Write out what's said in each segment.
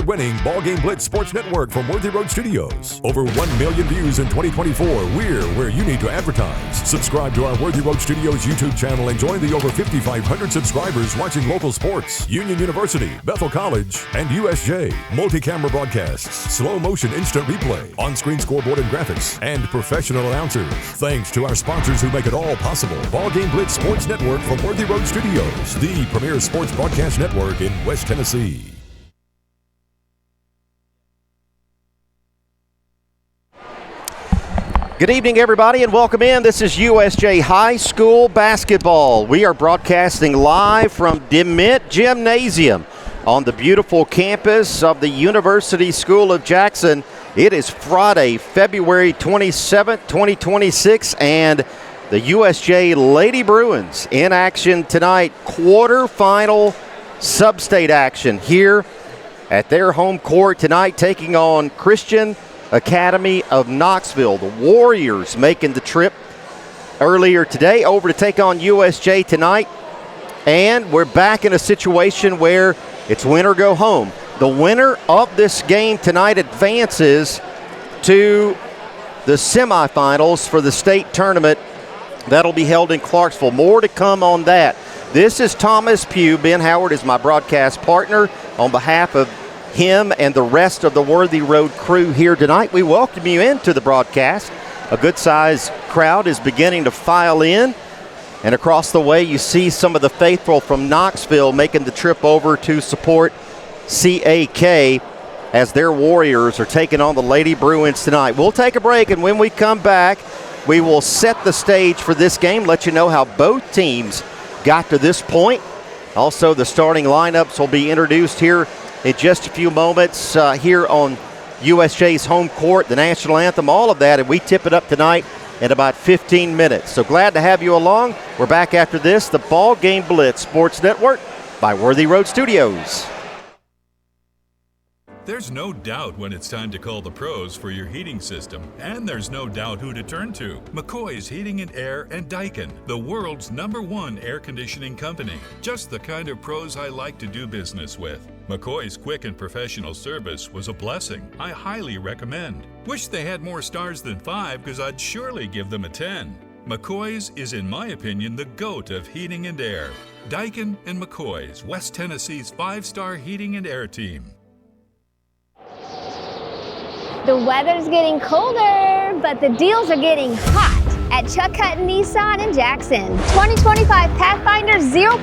award-winning Ballgame Blitz Sports Network from Worthy Road Studios. Over 1 million views in 2024. We're where you need to advertise. Subscribe to our Worthy Road Studios YouTube channel and join the over 5,500 subscribers watching local sports, Union University, Bethel College, and USJ. Multi-camera broadcasts, slow motion instant replay, on-screen scoreboard and graphics, and professional announcers. Thanks to our sponsors who make it all possible. Ballgame Blitz Sports Network from Worthy Road Studios, the premier sports broadcast network in West Tennessee. Good evening, everybody, and welcome in. This is USJ High School Basketball. We are broadcasting live from DeMint Gymnasium on the beautiful campus of the University School of Jackson. It is Friday, February 27th, 2026, and the USJ Lady Bruins in action tonight. Quarterfinal sub-state action here at their home court tonight, taking on Christian Academy of Knoxville. The Warriors making the trip earlier today over to take on USJ tonight. And we're back in a situation where it's win or go home. The winner of this game tonight advances to the semifinals for the state tournament that'll be held in Clarksville. More to come on that. This is Thomas Pugh. Ben Howard is my broadcast partner. On behalf of him and the rest of the Worthy Road crew here tonight, we welcome you into the broadcast. A good-sized crowd is beginning to file in, and across the way you see some of the faithful from Knoxville making the trip over to support CAK as their Warriors are taking on the Lady Bruins tonight. We'll take a break, and when we come back, we will set the stage for this game, let you know how both teams got to this point. Also, the starting lineups will be introduced here in just a few moments here on USJ's home court, the national anthem, all of that, and we tip it up tonight in about 15 minutes. So glad to have you along. We're back after this, the Ballgame Blitz Sports Network by Worthy Road Studios. There's no doubt when it's time to call the pros for your heating system, and there's no doubt who to turn to. McCoy's Heating and Air and Daikin, the world's #1 air conditioning company. Just the kind of pros I like to do business with. McCoy's quick and professional service was a blessing. I highly recommend. Wish they had more stars than 5, because I'd surely give them a 10. McCoy's is, in my opinion, the GOAT of heating and air. Daikin and McCoy's, West Tennessee's 5-star heating and air team. The weather's getting colder, but the deals are getting hot at Chuck Hutton Nissan in Jackson. 2025 Pathfinder 0%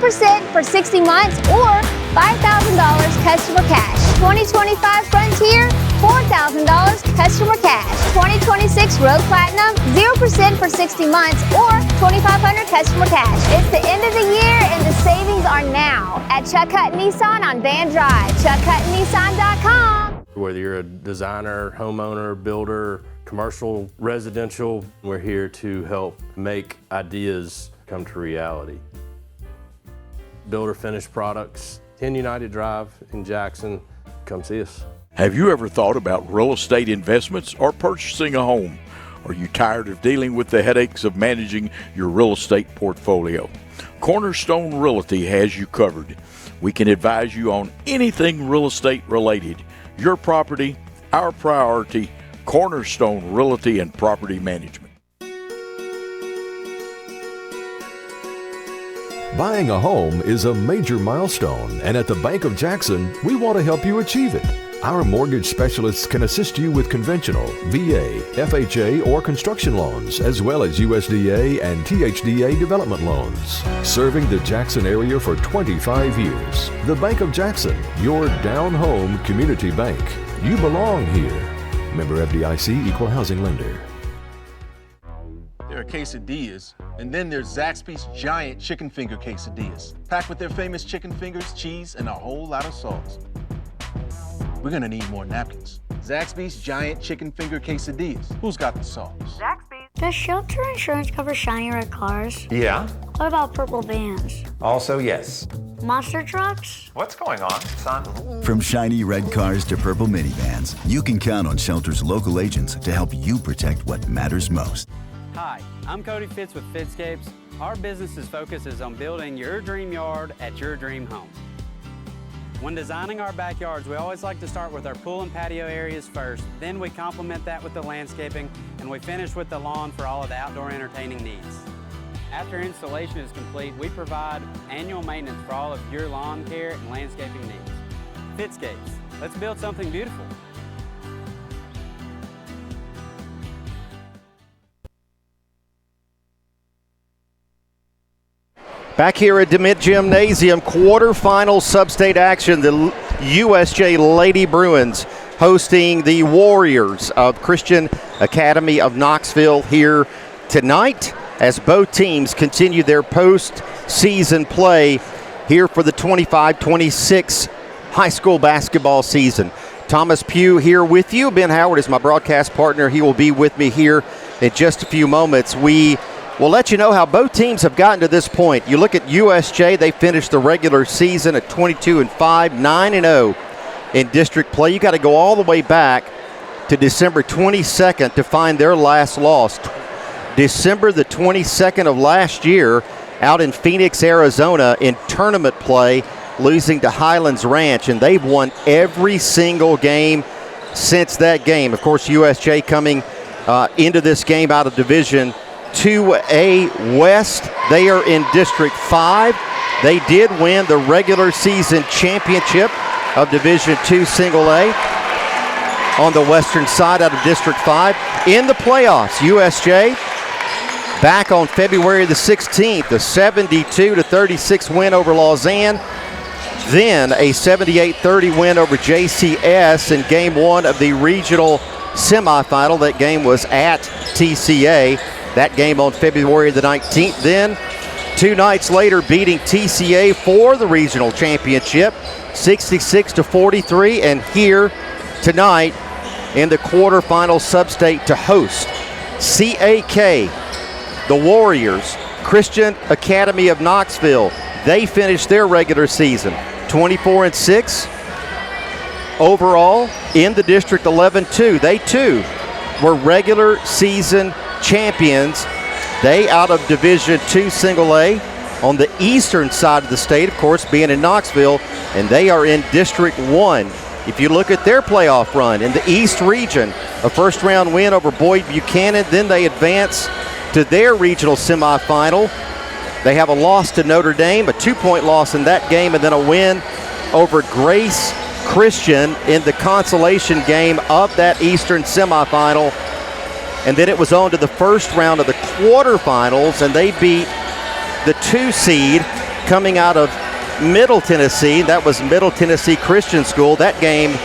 for 60 months or $5,000 customer cash. 2025 Frontier, $4,000 customer cash. 2026 Road Platinum, 0% for 60 months or $2,500 customer cash. It's the end of the year and the savings are now at Chuck Hutton Nissan on Van Drive. ChuckHuttonNissan.com. Whether you're a designer, homeowner, builder, commercial, residential, we're here to help make ideas come to reality. Builder finished products, 10 United Drive in Jackson. Come see us. Have you ever thought about real estate investments or purchasing a home? Are you tired of dealing with the headaches of managing your real estate portfolio? Cornerstone Realty has you covered. We can advise you on anything real estate related. Your property, our priority. Cornerstone Realty and Property Management. Buying a home is a major milestone, and at the Bank of Jackson, we want to help you achieve it. Our mortgage specialists can assist you with conventional, VA, FHA, or construction loans, as well as USDA and THDA development loans. Serving the Jackson area for 25 years. The Bank of Jackson, your down-home community bank. You belong here. Member FDIC, Equal Housing Lender. There are quesadillas, and then there's Zaxby's giant chicken finger quesadillas, packed with their famous chicken fingers, cheese, and a whole lot of sauce. We're gonna need more napkins. Zaxby's giant chicken finger quesadillas. Who's got the sauce? Zaxby's. Does shelter insurance cover shiny red cars? Yeah. What about purple vans? Also, yes. Monster trucks? What's going on, son? From shiny red cars to purple minivans, you can count on Shelter's local agents to help you protect what matters most. Hi, I'm Cody Fitz with Fitscapes. Our business's focus is on building your dream yard at your dream home. When designing our backyards, we always like to start with our pool and patio areas first. Then we complement that with the landscaping, and we finish with the lawn for all of the outdoor entertaining needs. After installation is complete, we provide annual maintenance for all of your lawn care and landscaping needs. Fitscapes, let's build something beautiful. Back here at DeMitt Gymnasium, quarterfinal sub-state action. The USJ Lady Bruins hosting the Warriors of Christian Academy of Knoxville here tonight as both teams continue their postseason play here for the 25-26 high school basketball season. Thomas Pugh here with you. Ben Howard is my broadcast partner. He will be with me here in just a few moments. We will let you know how both teams have gotten to this point. You look at USJ, they finished the regular season at 22-5, 9-0 in district play. You got to go all the way back to December 22nd to find their last loss. December the 22nd of last year out in Phoenix, Arizona in tournament play, losing to Highlands Ranch, and they've won every single game since that game. Of course, USJ coming into this game out of Division 2A West. They are in District 5. They did win the regular season championship of Division 2 Single A on the western side out of District 5. In the playoffs, USJ back on February the 16th, a 72-36 win over Lausanne. Then a 78-30 win over JCS in game one of the regional semifinal. That game was at TCA. That game on February the 19th. Then 2 nights later beating TCA for the regional championship, 66-43. And here tonight in the quarterfinal sub-state to host CAK, the Warriors, Christian Academy of Knoxville. They finished their regular season 24-6 overall in the District 11-2. They too were regular season champions. They out of Division 2 Single A on the eastern side of the state, of course, being in Knoxville, and they are in District 1. If you look at their playoff run in the East region, a first-round win over Boyd Buchanan, then they advance to their regional semifinal. They have a loss to Notre Dame, a 2-point loss in that game, and then a win over Grace Christian in the consolation game of that Eastern semifinal. And then it was on to the first round of the quarterfinals, and they beat the 2 seed coming out of Middle Tennessee. That was Middle Tennessee Christian School. That game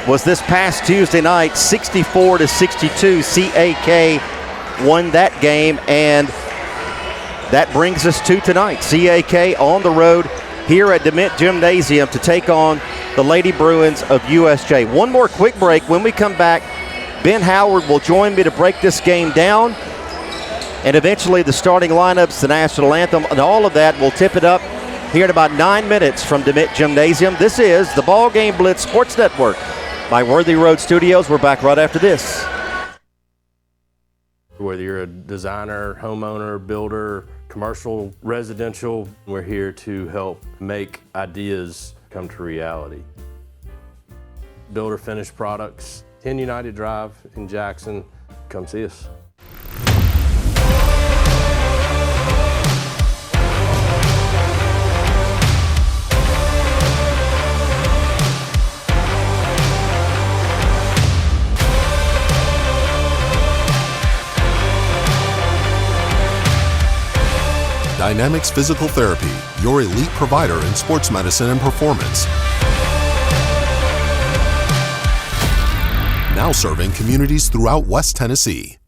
was this past Tuesday night, 64-62. CAK won that game, and that brings us to tonight. CAK on the road here at DeMitt Gymnasium to take on the Lady Bruins of USJ. One more quick break. When we come back, Ben Howard will join me to break this game down, and eventually the starting lineups, the national anthem, and all of that. We'll tip it up here in about 9 minutes from DeMitt Gymnasium. This is the Ballgame Blitz Sports Network. My Worthy Road Studios. We're back right after this. Whether you're a designer, homeowner, builder, commercial, residential, we're here to help make ideas come to reality. Builder finished products, 10 United Drive in Jackson. Come see us. Dynamics Physical Therapy, your elite provider in sports medicine and performance. Now serving communities throughout West Tennessee.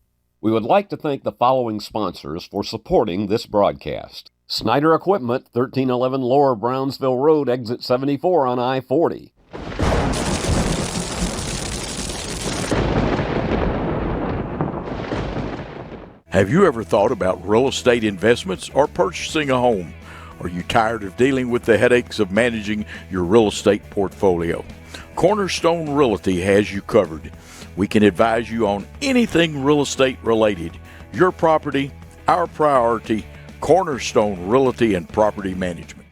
We would like to thank the following sponsors for supporting this broadcast. Snyder Equipment, 1311 Lower Brownsville Road, exit 74 on I-40. Have you ever thought about real estate investments or purchasing a home? Are you tired of dealing with the headaches of managing your real estate portfolio? Cornerstone Realty has you covered. We can advise you on anything real estate related. Your property, our priority. Cornerstone Realty and Property Management.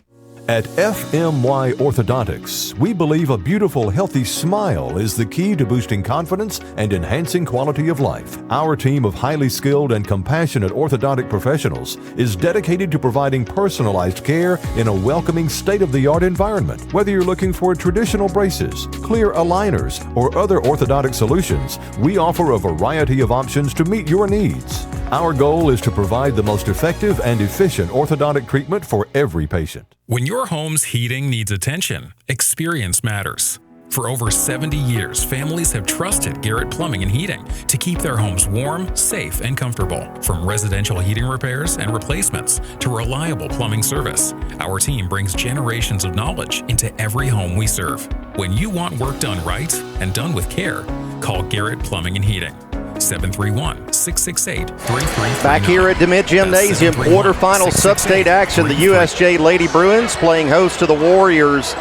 At FMY Orthodontics, we believe a beautiful, healthy smile is the key to boosting confidence and enhancing quality of life. Our team of highly skilled and compassionate orthodontic professionals is dedicated to providing personalized care in a welcoming, state-of-the-art environment. Whether you're looking for traditional braces, clear aligners, or other orthodontic solutions, we offer a variety of options to meet your needs. Our goal is to provide the most effective and efficient orthodontic treatment for every patient. When your home's heating needs attention, experience matters. For over 70 years, families have trusted Garrett Plumbing and Heating to keep their homes warm, safe, and comfortable. From residential heating repairs and replacements to reliable plumbing service, our team brings generations of knowledge into every home we serve. When you want work done right and done with care, call Garrett Plumbing and Heating. 731-668-3339. Back here at DeMint Gymnasium, quarterfinal sub-state action. The USJ Lady Bruins playing host to the Warriors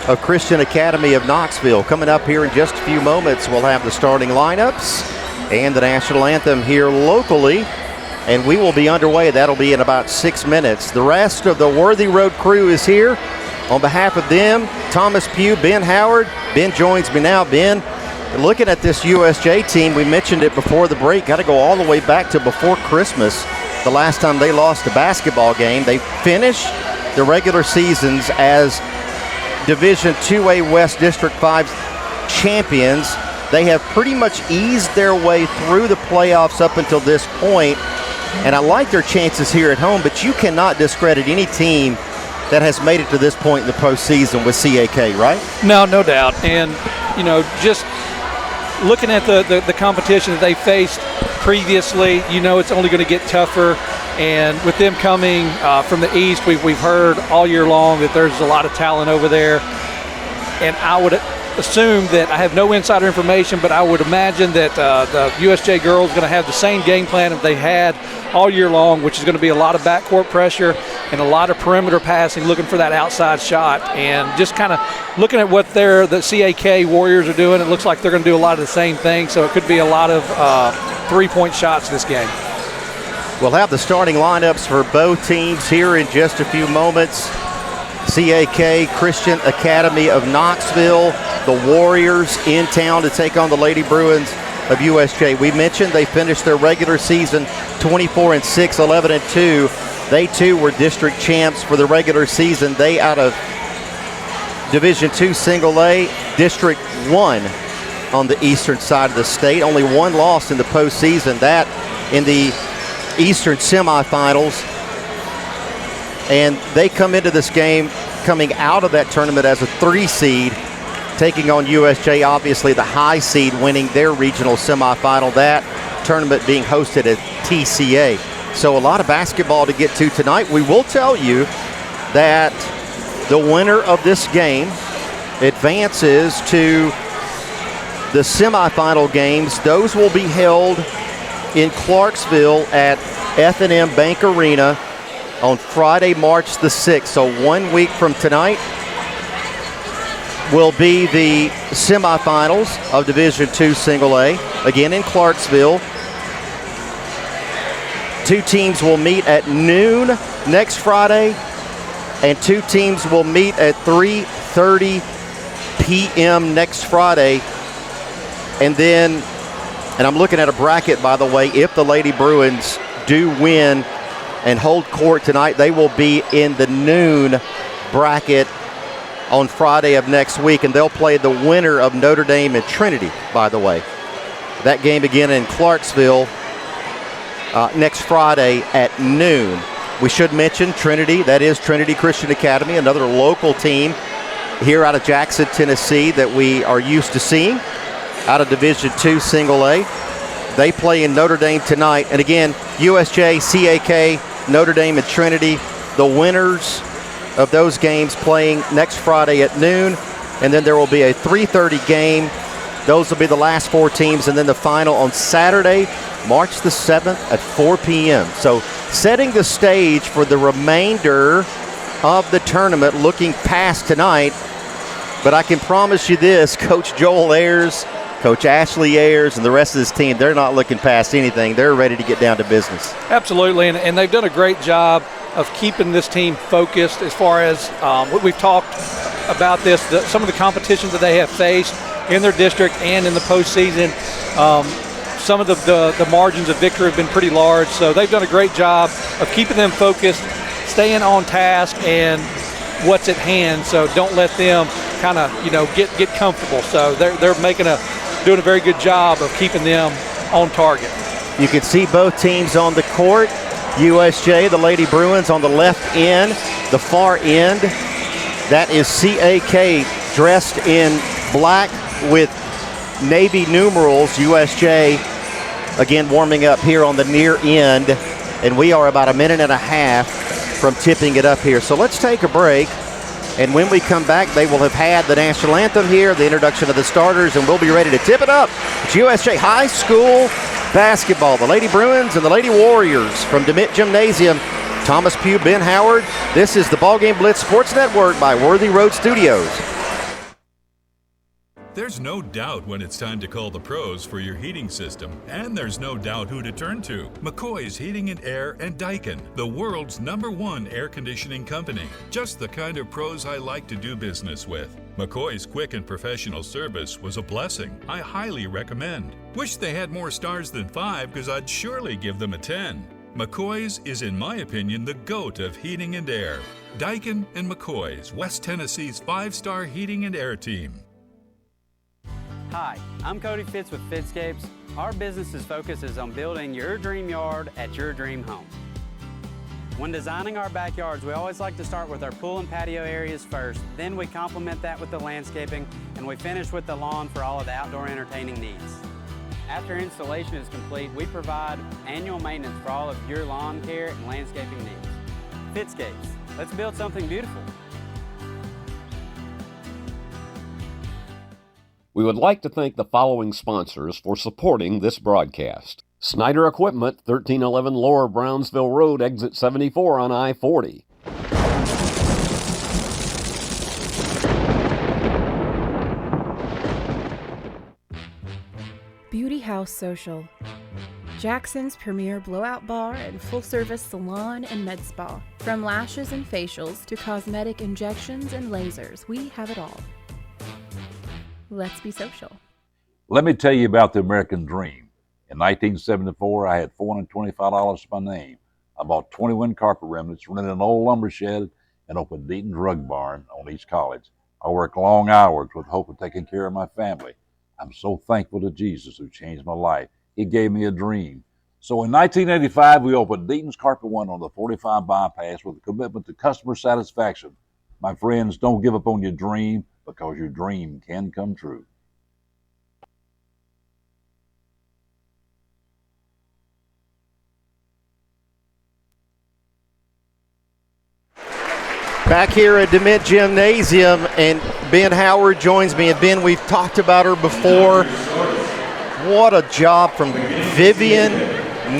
of Christian Academy of Knoxville. Coming up here in just a few moments, we'll have the starting lineups and the national anthem here locally, and we will be underway. That'll be in about 6 minutes. The rest of the Worthy Road crew is here. On behalf of them, Thomas Pugh, Ben Howard. Ben joins me now. Ben, looking at this USJ team, we mentioned it before the break, got to go all the way back to before Christmas, the last time they lost a basketball game. They finished the regular seasons as Division 2A West District 5 champions. They have pretty much eased their way through the playoffs up until this point, and I like their chances here at home, but you cannot discredit any team that has made it to this point in the postseason with CAK, right? No doubt. And, just looking at the competition that they faced previously, it's only going to get tougher. And with them coming from the East, we've heard all year long that there's a lot of talent over there. And I would assume that, I have no insider information, but I would imagine that the USJ girls are going to have the same game plan that they had all year long, which is going to be a lot of backcourt pressure and a lot of perimeter passing, looking for that outside shot. And just kind of looking at what the CAK Warriors are doing, it looks like they're going to do a lot of the same thing. So it could be a lot of three-point shots this game. We'll have the starting lineups for both teams here in just a few moments. CAK Christian Academy of Knoxville, the Warriors in town to take on the Lady Bruins of USJ. We mentioned they finished their regular season 24-6, 11-2. They too were district champs for the regular season. They out of Division II Single A, District 1 on the eastern side of the state. Only one loss in the postseason, that in the Eastern semifinals. And they come into this game coming out of that tournament as a 3 seed, taking on USJ, obviously the high seed, winning their regional semifinal, that tournament being hosted at TCA. So a lot of basketball to get to tonight. We will tell you that the winner of this game advances to the semifinal games. Those will be held in Clarksville at F&M Bank Arena on Friday, March the 6th. So 1 week from tonight will be the semifinals of Division II Single A, again in Clarksville. 2 teams will meet at noon next Friday, and 2 teams will meet at 3:30 p.m. next Friday. And then, and I'm looking at a bracket, by the way, if the Lady Bruins do win and hold court tonight, they will be in the noon bracket on Friday of next week, and they'll play the winner of Notre Dame and Trinity, by the way. That game again in Clarksville next Friday at noon. We should mention Trinity, that is Trinity Christian Academy, another local team here out of Jackson, Tennessee that we are used to seeing out of Division II Single A. They play in Notre Dame tonight. And again, USJ, CAK, Notre Dame, and Trinity, the winners of those games playing next Friday at noon. And then there will be a 3:30 game. Those will be the last 4 teams. And then the final on Saturday, March the 7th at 4 p.m. So setting the stage for the remainder of the tournament, looking past tonight. But I can promise you this, Coach Joel Ayers, Coach Ashley Ayers and the rest of this team, they're not looking past anything. They're ready to get down to business. Absolutely, and they've done a great job of keeping this team focused as far as what we've talked about some of the competitions that they have faced in their district and in the postseason. Some of the margins of victory have been pretty large, so they've done a great job of keeping them focused, staying on task and what's at hand, so don't let them kind of, get comfortable. So they're doing a very good job of keeping them on target. You can see both teams on the court. USJ, the Lady Bruins on the left end, the far end. That is CAK dressed in black with navy numerals. USJ, again, warming up here on the near end. And we are about a minute and a half from tipping it up here. So let's take a break. And when we come back, they will have had the national anthem here, the introduction of the starters, and we'll be ready to tip it up. It's USJ High School Basketball, the Lady Bruins and the Lady Warriors from DeMitt Gymnasium. Thomas Pugh, Ben Howard. This is the Ballgame Blitz Sports Network by Worthy Road Studios. There's no doubt when it's time to call the pros for your heating system, and there's no doubt who to turn to. McCoy's Heating and Air and Daikin, the world's #1 air conditioning company. Just the kind of pros I like to do business with. McCoy's quick and professional service was a blessing. I highly recommend. Wish they had more stars than 5, because I'd surely give them a 10. McCoy's is, in my opinion, the GOAT of heating and air. Daikin and McCoy's, West Tennessee's 5-star heating and air team. Hi, I'm Cody Fitz with Fitscapes. Our business's focus is on building your dream yard at your dream home. When designing our backyards, we always like to start with our pool and patio areas first, then we complement that with the landscaping, and we finish with the lawn for all of the outdoor entertaining needs. After installation is complete, we provide annual maintenance for all of your lawn care and landscaping needs. Fitscapes, let's build something beautiful. We would like to thank the following sponsors for supporting this broadcast. Snyder Equipment, 1311 Lower Brownsville Road, exit 74 on I-40. Beauty House Social, Jackson's premier blowout bar and full-service salon and med spa. From lashes and facials to cosmetic injections and lasers, we have it all. Let's be social. Let me tell you about the American Dream. In 1974, I had $425 to my name. I bought 21 carpet remnants, rented an old lumber shed, and opened Deaton's Rug Barn on East College. I worked long hours with hope of taking care of my family. I'm so thankful to Jesus who changed my life. He gave me a dream. So in 1985, we opened Deaton's Carpet One on the 45 bypass with a commitment to customer satisfaction. My friends, don't give up on your dream, because your dream can come true. Back here at DeMitt Gymnasium, and Ben Howard joins me. And Ben, we've talked about her before. What a job from Vivian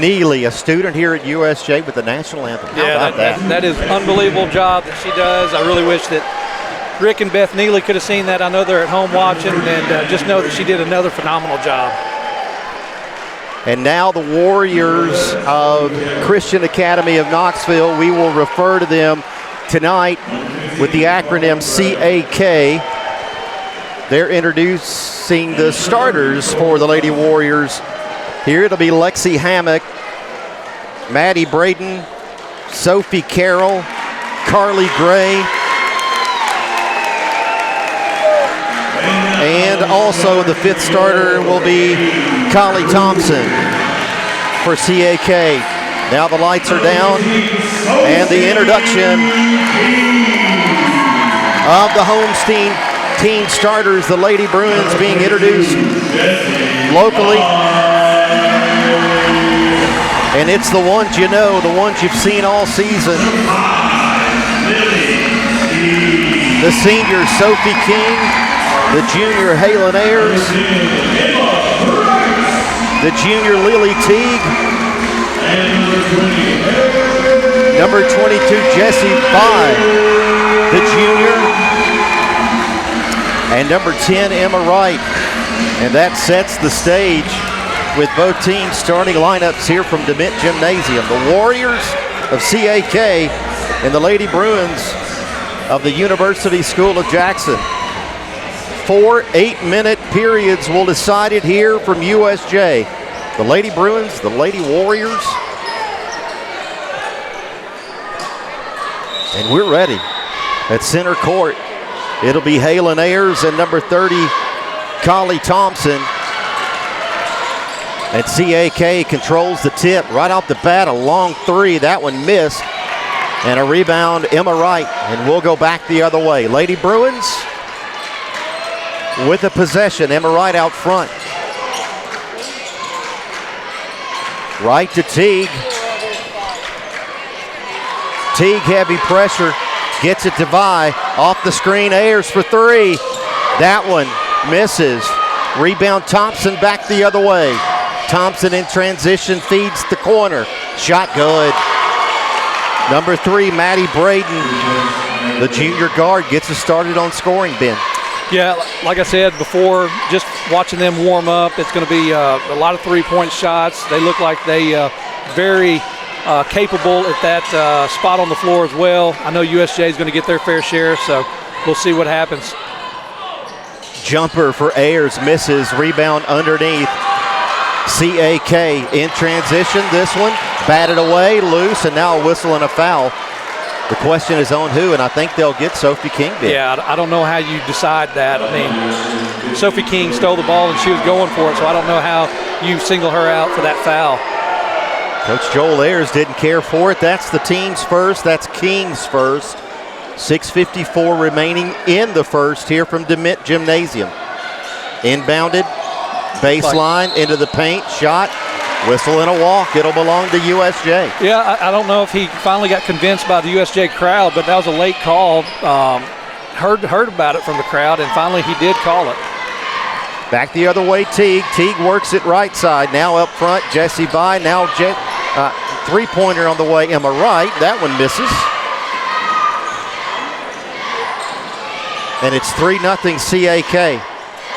Neely, a student here at USJ with the national anthem. How about that? That is an unbelievable job that she does. I really wish that Rick and Beth Neely could have seen that. I know they're at home watching, and just know that she did another phenomenal job. And now the Warriors of Christian Academy of Knoxville, we will refer to them tonight with the acronym CAK. They're introducing the starters for the Lady Warriors. Here it'll be Lexi Hammock, Maddie Braden, Sophie Carroll, Carly Gray, and also the fifth starter will be Collie Thompson for CAK. Now the lights are down, and the introduction of the Homestein team starters, the Lady Bruins being introduced locally. And it's the ones you know, the ones you've seen all season. The senior Sophie King, the junior Halen Ayers, the junior Lily Teague, number 22 Jessie Fye, the junior, and number 10 Emma Wright. And that sets the stage with both teams starting lineups here from DeMint Gymnasium. The Warriors of CAK and the Lady Bruins of the University School of Jackson. 4 8-minute periods will decide it here from USJ. The Lady Bruins, the Lady Warriors. And we're ready at center court. It'll be Halen Ayers and number 30, Collie Thompson. And CAK controls the tip right off the bat, a long three. That one missed. And a rebound, Emma Wright. And we'll go back the other way. Lady Bruins with the possession. Emma Wright out front. Right to Teague. Teague heavy pressure. Gets it to Vi. Off the screen, Ayers for three. That one misses. Rebound Thompson back the other way. Thompson in transition feeds the corner. Shot good. Number 3, Maddie Braden, the junior guard, gets us started on scoring, Ben. Yeah, like I said before, just watching them warm up, it's going to be a lot of three-point shots. They look like they very capable at that spot on the floor as well. I know USJ is going to get their fair share, so we'll see what happens. Jumper for Ayers, misses. Rebound underneath. CAK in transition. This one batted away, loose, and now a whistle and a foul. The question is on who, and I think they'll get Sophie King. Yeah, I don't know how you decide that. I mean, Sophie King stole the ball and she was going for it, so I don't know how you single her out for that foul. Coach Joel Ayers didn't care for it. That's the team's first. That's King's first. 6:54 remaining in the first here from DeMint Gymnasium. Inbounded, baseline, into the paint, shot, whistle and a walk. It'll belong to USJ. Yeah, I don't know if he finally got convinced by the USJ crowd, but that was a late call. Heard about it from the crowd, and finally he did call it. Back the other way, Teague. Teague works it right side. Now up front, Jessie Vi. Now three-pointer on the way, Emma Wright. That one misses. And it's 3-0 CAK.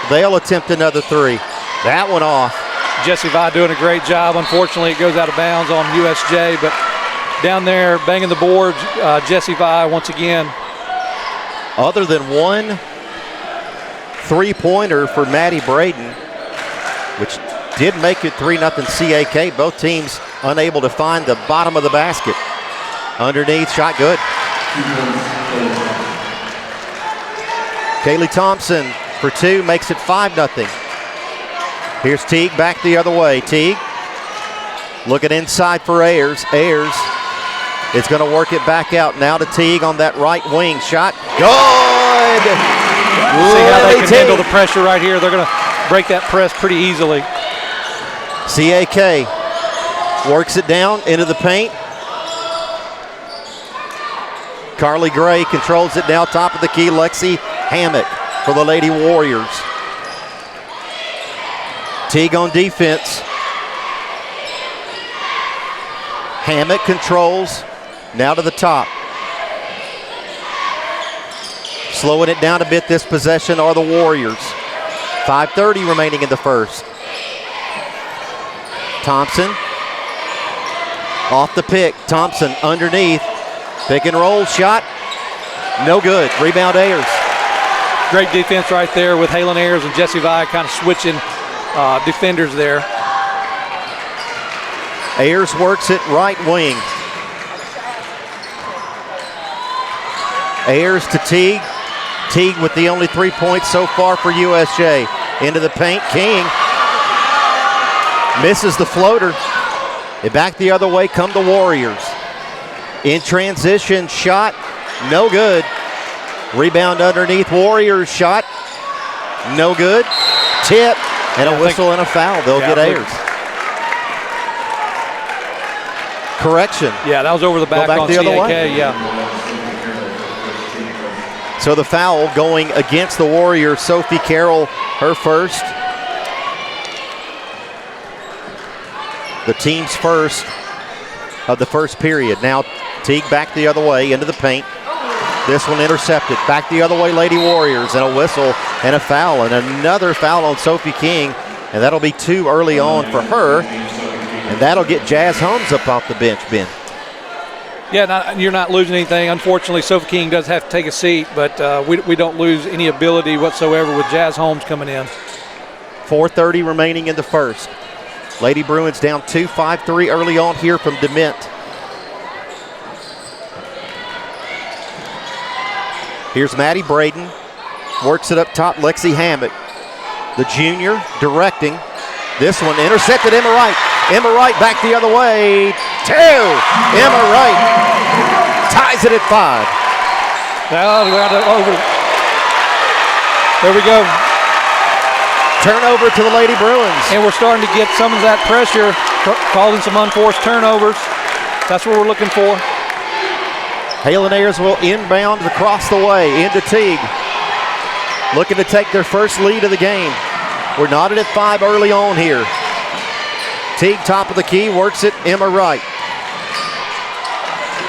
They'll attempt another three. That one off. Jessie Vi doing a great job. Unfortunately, it goes out of bounds on USJ, but down there banging the boards, Jessie Vi once again. Other than one three-pointer for Maddie Braden, which did make it 3-0 CAK. Both teams unable to find the bottom of the basket. Underneath, shot good. Kaylee Thompson for two, makes it 5-0. Here's Teague back the other way. Teague looking inside for Ayers. Ayers is going to work it back out now to Teague on that right wing. Shot good. See how they can handle the pressure right here. They're going to break that press pretty easily. CAK works it down into the paint. Carly Gray controls it now, top of the key. Lexi Hammock for the Lady Warriors. Teague on defense. Hammock controls, now to the top. Slowing it down a bit this possession are the Warriors. 5:30 remaining in the first. Thompson off the pick. Thompson underneath. Pick and roll shot. No good. Rebound Ayers. Great defense right there with Halen Ayers and Jessie Vi kind of switching defenders there. Ayers works it right wing. Ayers to Teague. Teague with the only 3 points so far for USJ. Into the paint, King misses the floater. And back the other way come the Warriors. In transition, shot, no good. Rebound underneath, Warriors shot, no good. Tip, and a whistle and a foul. They'll get Ayers. Correction. Yeah, that was over the back on the other CAK, way. yeah. So the foul going against the Warriors. Sophie Carroll, her first. The team's first of the first period. Now Teague back the other way into the paint. This one intercepted. Back the other way, Lady Warriors, and a whistle and a foul, and another foul on Sophie King, and that'll be 2 early on for her, and that'll get Jazz Holmes up off the bench, Ben. Yeah, you're not losing anything. Unfortunately, Sophie King does have to take a seat, but we don't lose any ability whatsoever with Jazz Holmes coming in. 4:30 remaining in the first. Lady Bruins down 2, 5-3 early on here from DeMint. Here's Maddie Braden. Works it up top, Lexi Hammett. The junior directing. This one intercepted Emma Wright. Emma Wright back the other way. 2. Emma Wright ties it at 5. There we go. Turnover to the Lady Bruins. And we're starting to get some of that pressure, causing some unforced turnovers. That's what we're looking for. Halen Ayers will inbound across the way into Teague. Looking to take their first lead of the game. We're knotted at 5 early on here. Teague top of the key, works it, Emma Wright.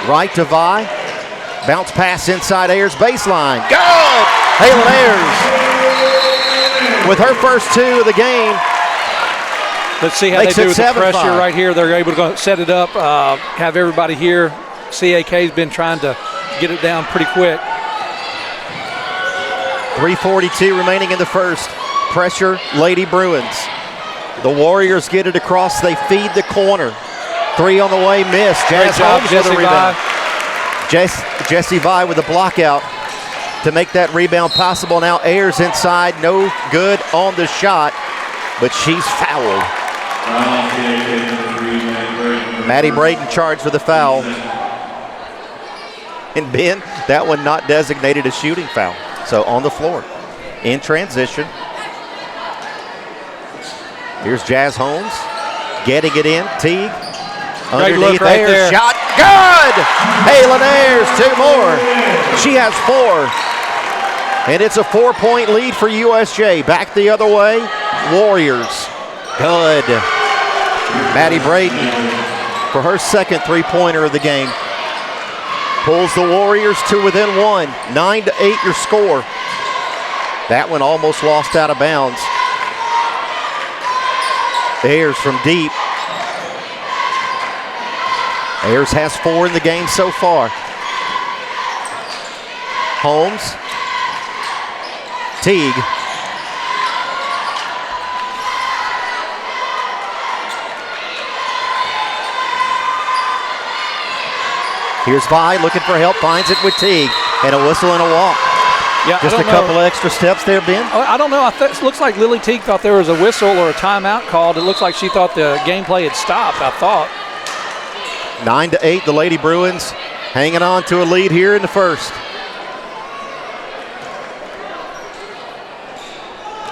Right to Vi. Bounce pass inside Ayers, baseline. Good! Halen Ayers with her first 2 of the game. Let's see how they do with the pressure right here. They're able to set it up, have everybody here. CAK's been trying to get it down pretty quick. 3:42 remaining in the first. Pressure, Lady Bruins. The Warriors get it across. They feed the corner. 3 on the way, miss. Jazz Holmes with a rebound. Jessie Vi with a block out to make that rebound possible. Now Ayers inside, no good on the shot, but she's fouled. Maddie Braden charged with a foul. And Ben, that one not designated a shooting foul. So on the floor, in transition. Here's Jazz Holmes, getting it in. Teague, underneath right Ayers, there. shot, good! Halen Ayers, 2 more. She has 4. And it's a 4-point lead for USJ. Back the other way, Warriors, good. Maddie Braden for her second 3-pointer of the game. Pulls the Warriors to within 1. 9-8 your score. That one almost lost out of bounds. Ayers from deep. Ayers has 4 in the game so far. Holmes. Teague. Here's Vi looking for help, finds it with Teague, and a whistle and a walk. Yeah, just a couple of extra steps there, Ben? I don't know. It looks like Lily Teague thought there was a whistle or a timeout called. It looks like she thought the gameplay had stopped, I thought. 9-8, the Lady Bruins hanging on to a lead here in the first.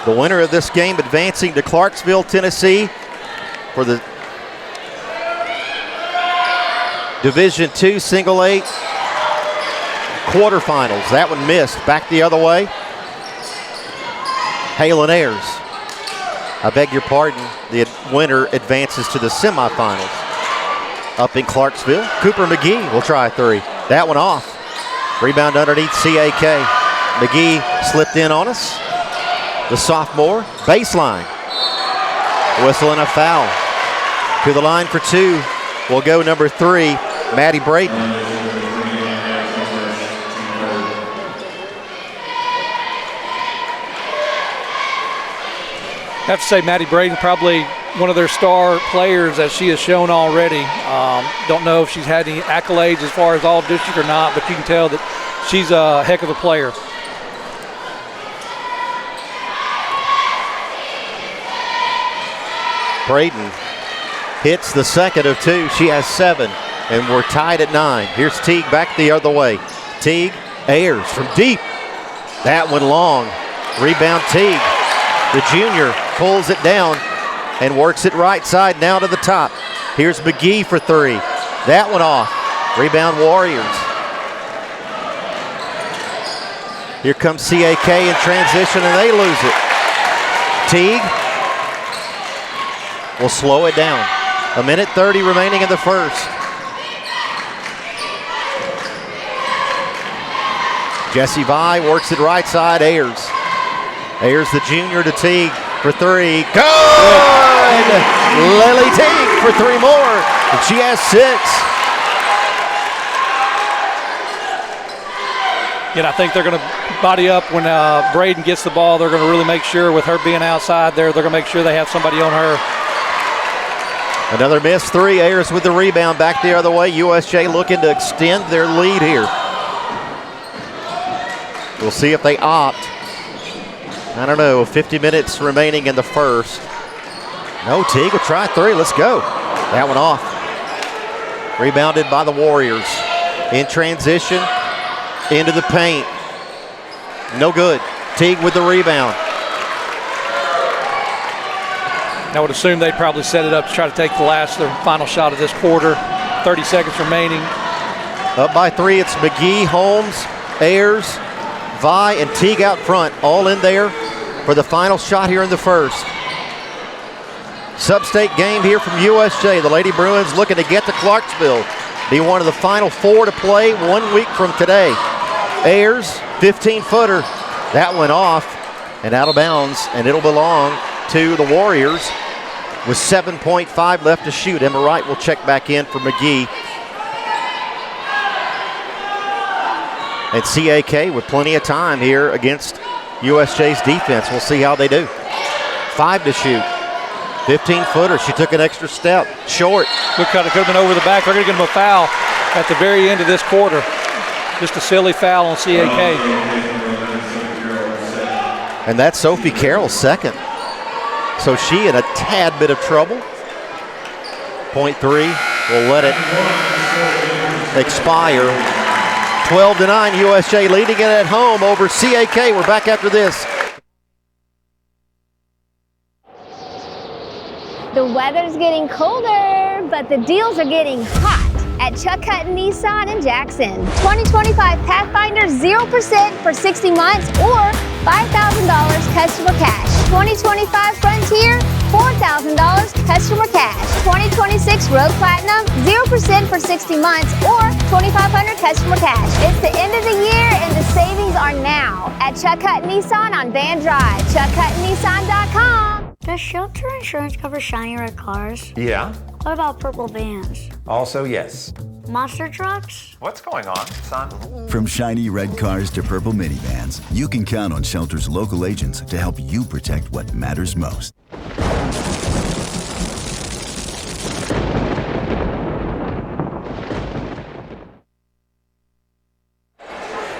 The winner of this game advancing to Clarksville, Tennessee for the Division II Single A quarterfinals. That one missed. Back the other way. Halen Ayers. I beg your pardon. The winner advances to the semifinals. Up in Clarksville, Cooper McGee will try a 3. That one off. Rebound underneath CAK. McGee slipped in on us. The sophomore, baseline. Whistle and a foul. To the line for 2 will go number 3, Maddie Braden. I have to say Maddie Braden probably one of their star players, as she has shown already. Don't know if she's had any accolades as far as all district or not, but you can tell that she's a heck of a player. Braden hits the second of 2. She has 7, and we're tied at 9. Here's Teague back the other way. Teague, Ayers from deep. That one long. Rebound Teague. The junior pulls it down and works it right side now to the top. Here's McGee for 3. That one off. Rebound Warriors. Here comes CAK in transition, and they lose it. Teague will slow it down. 1:30 remaining in the first. Jessie Vi works it right side. Ayers Here's the junior to Teague for three. Good! Lily Teague for three more. And she has 6. I think they're going to body up when Braden gets the ball. They're going to really make sure, with her being outside there, they're going to make sure they have somebody on her. Another missed three. Ayers with the rebound back the other way. USJ looking to extend their lead here. We'll see if they opt. I don't know, 50 minutes remaining in the first. No, Teague will try three. Let's go. That one off. Rebounded by the Warriors. In transition. Into the paint. No good. Teague with the rebound. I would assume they probably set it up to try to take the final shot of this quarter. 30 seconds remaining. Up by 3, it's McGee, Holmes, Ayers, Vi, and Teague out front. All in there for the final shot here in the first. Sub-state game here from USJ. The Lady Bruins looking to get to Clarksville. Be one of the final 4 to play 1 week from today. Ayers, 15-footer. That went off and out of bounds, and it'll belong to the Warriors with 7.5 left to shoot. Emma Wright will check back in for McGee. And CAK with plenty of time here against USJ's defense. We'll see how they do. 5 to shoot. 15-footer. She took an extra step. Short. Look how it could have been over the back. They're going to get them a foul at the very end of this quarter. Just a silly foul on CAK. And that's Sophie Carroll's second. So she in a tad bit of trouble. Point 3. We'll let it expire. 12-9. USJ leading it at home over CAK. We're back after this. The weather's getting colder, but the deals are getting hot at Chuck Hutton Nissan in Jackson. 2025 Pathfinder 0% for 60 months or $5,000 customer cash. 2025 Frontier, $4,000 customer cash. 2026 Road Platinum 0% for 60 months or $2,500 customer cash. It's the end of the year and the savings are now at Chuck Hutton Nissan on Van Drive. ChuckHuttonNissan.com. Does shelter insurance cover shiny red cars? Yeah. What about purple vans? Also, yes. Monster trucks? What's going on, son? From shiny red cars to purple minivans, you can count on Shelter's local agents to help you protect what matters most.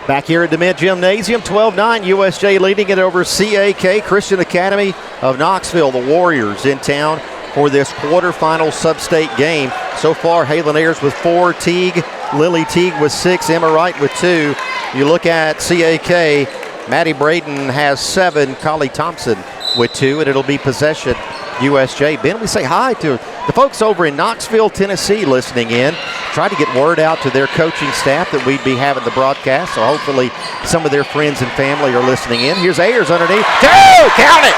Back here at DeMint Gymnasium, 12-9, USJ leading it over CAK Christian Academy of Knoxville. The Warriors in town for this quarterfinal sub-state game. So far, Halen Ayers with 4, Teague, Lily Teague with 6, Emma Wright with 2. You look at CAK, Maddie Braden has 7, Collie Thompson with 2, and it'll be possession USJ. Ben, we say hi to the folks over in Knoxville, Tennessee listening in. Try to get word out to their coaching staff that we'd be having the broadcast, so hopefully some of their friends and family are listening in. Here's Ayers underneath. 2! Count it!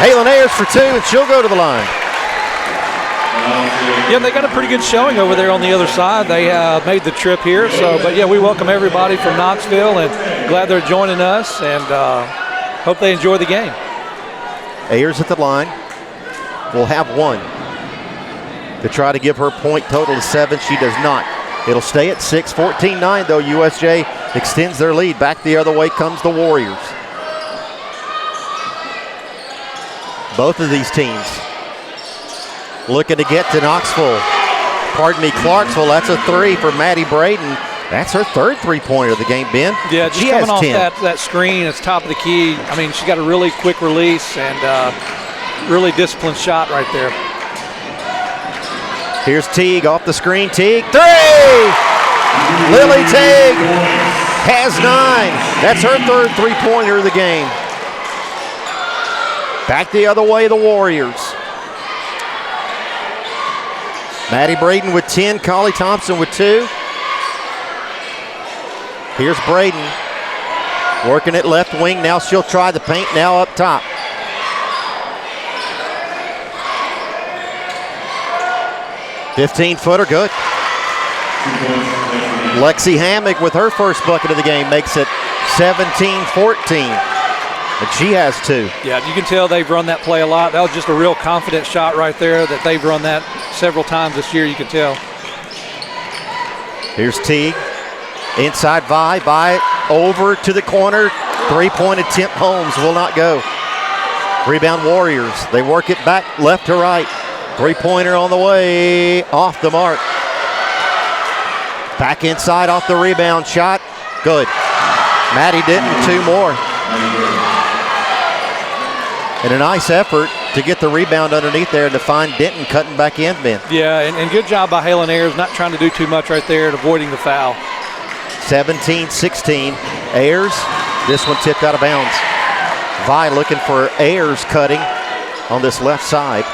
Halen Ayers for 2, and she'll go to the line. Yeah, they got a pretty good showing over there on the other side. They made the trip here. But yeah, we welcome everybody from Knoxville and glad they're joining us and hope they enjoy the game. Ayers at the line will have 1 to try to give her point total to 7. She does not. It'll stay at 6. 14-9 though. USJ extends their lead. Back the other way comes the Warriors. Both of these teams looking to get to Clarksville. That's a 3 for Maddie Braden. That's her 3rd three-pointer of the game, Ben. Yeah, just she coming has 10. off that screen, it's top of the key. I mean, she got a really quick release and really disciplined shot right there. Here's Teague off the screen. Teague, 3! Lily Teague has 9. That's her 3rd three-pointer of the game. Back the other way, the Warriors. Maddie Braden with 10, Collie Thompson with 2. Here's Braden working at left wing. Now she'll try the paint now up top. "15-footer, good. Lexi Hammock with her first bucket of the game makes it 17-14. And she has 2. Yeah, you can tell they've run that play a lot. That was just a real confident shot right there that they've run that several times this year, you can tell. Here's Teague. Inside Vi over to the corner. 3-point attempt. Holmes will not go. Rebound Warriors. They work it back left to right. 3-pointer on the way. Off the mark. Back inside off the rebound shot. Good. Maddie Denton, 2 more. And a nice effort to get the rebound underneath there and to find Denton cutting back in, Ben. Yeah, and good job by Halen Ayers, not trying to do too much right there and avoiding the foul. 17-16. Ayers, this one tipped out of bounds. Vi looking for Ayers cutting on this left side.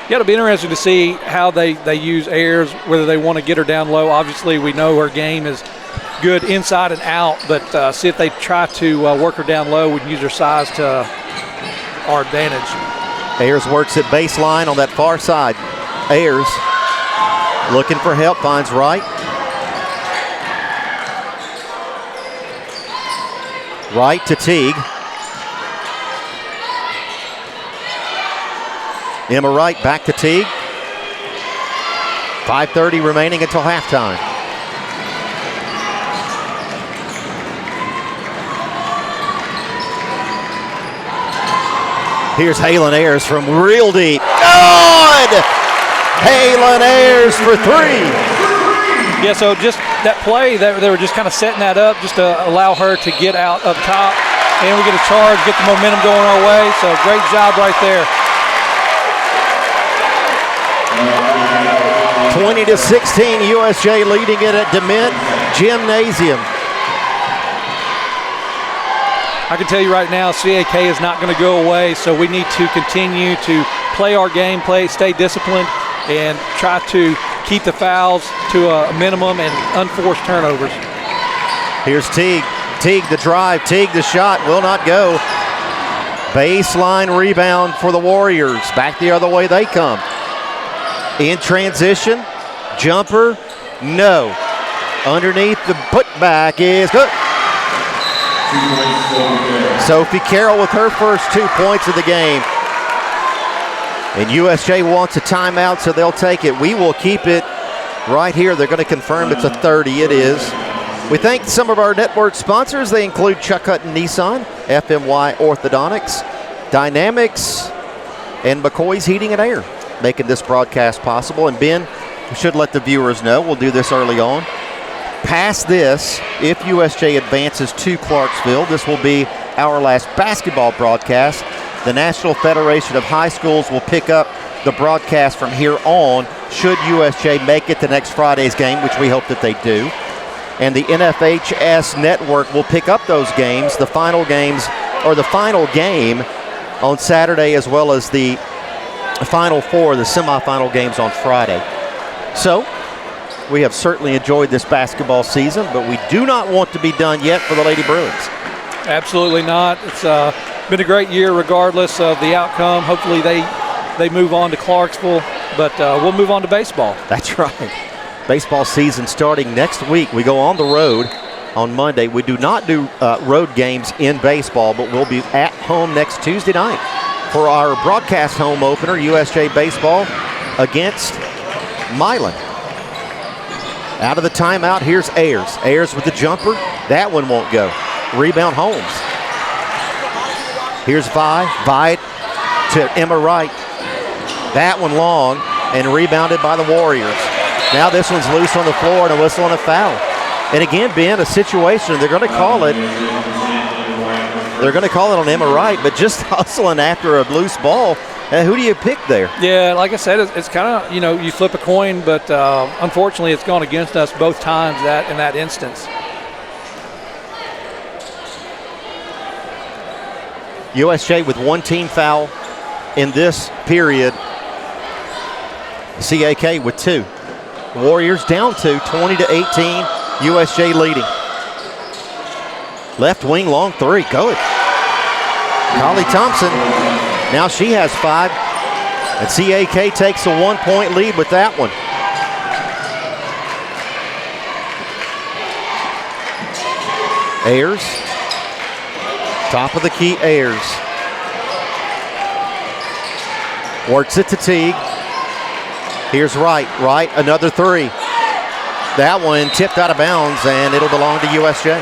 Yeah, it'll be interesting to see how they use Ayers, whether they want to get her down low. Obviously, we know her game is good inside and out, but see if they try to work her down low. We can use her size to our advantage. Ayers works at baseline on that far side. Ayers looking for help, finds right. Right to Teague. Emma Wright back to Teague. 5:30 remaining until halftime. Here's Halen Ayers from real deep. Good! Halen Ayers for 3. Yeah, so just that play, they were just kind of setting that up just to allow her to get out up top. And we get a charge, get the momentum going our way. So great job right there. 20-16, USJ leading it at DeMint Gymnasium. I can tell you right now, CAK is not going to go away, so we need to continue to play our game, stay disciplined, and try to keep the fouls to a minimum and unforced turnovers. Here's Teague. Teague the drive. Teague the shot. Will not go. Baseline rebound for the Warriors. Back the other way they come. In transition. Jumper. No. Underneath the putback is good. Sophie Carroll with her first 2 points of the game. And USJ wants a timeout, so they'll take it. We will keep it right here. They're going to confirm it's a 30. It is. We thank some of our network sponsors. They include Chuck Hutton Nissan, FMY Orthodontics, Dynamics, and McCoy's Heating and Air, making this broadcast possible. And Ben, we should let the viewers know, we'll do this early on. Past this, if USJ advances to Clarksville, this will be our last basketball broadcast. The National Federation of High Schools will pick up the broadcast from here on should USJ make it to next Friday's game, which we hope that they do. And the NFHS network will pick up those games, the final games, or the final game on Saturday, as well as the Final Four, the semifinal games on Friday. So we have certainly enjoyed this basketball season, but we do not want to be done yet for the Lady Bruins. Absolutely not. It's been a great year regardless of the outcome. Hopefully they move on to Clarksville, but we'll move on to baseball. That's right. Baseball season starting next week. We go on the road on Monday. We do not do road games in baseball, but we'll be at home next Tuesday night for our broadcast home opener, USJ Baseball against Milan. Out of the timeout, here's Ayers. Ayers with the jumper. That one won't go. Rebound Holmes. Here's Vi to Emma Wright. That one long and rebounded by the Warriors. Now this one's loose on the floor and a whistle and a foul. And again, Ben, a situation, they're going to call it. They're going to call it on Emma Wright, but just hustling after a loose ball. Who do you pick there? Yeah, like I said, it's kind of, you flip a coin, but unfortunately it's gone against us both times in that instance. USJ with one team foul in this period. CAK with 2. Warriors down 2, 20-18. USJ leading. Left wing long 3. Good. Collie Thompson. Now she has 5. And CAK takes a 1-point lead with that one. Ayers. Top of the key, Ayers. Works it to Teague. Here's Wright. Wright, another three. That one tipped out of bounds, and it'll belong to USJ.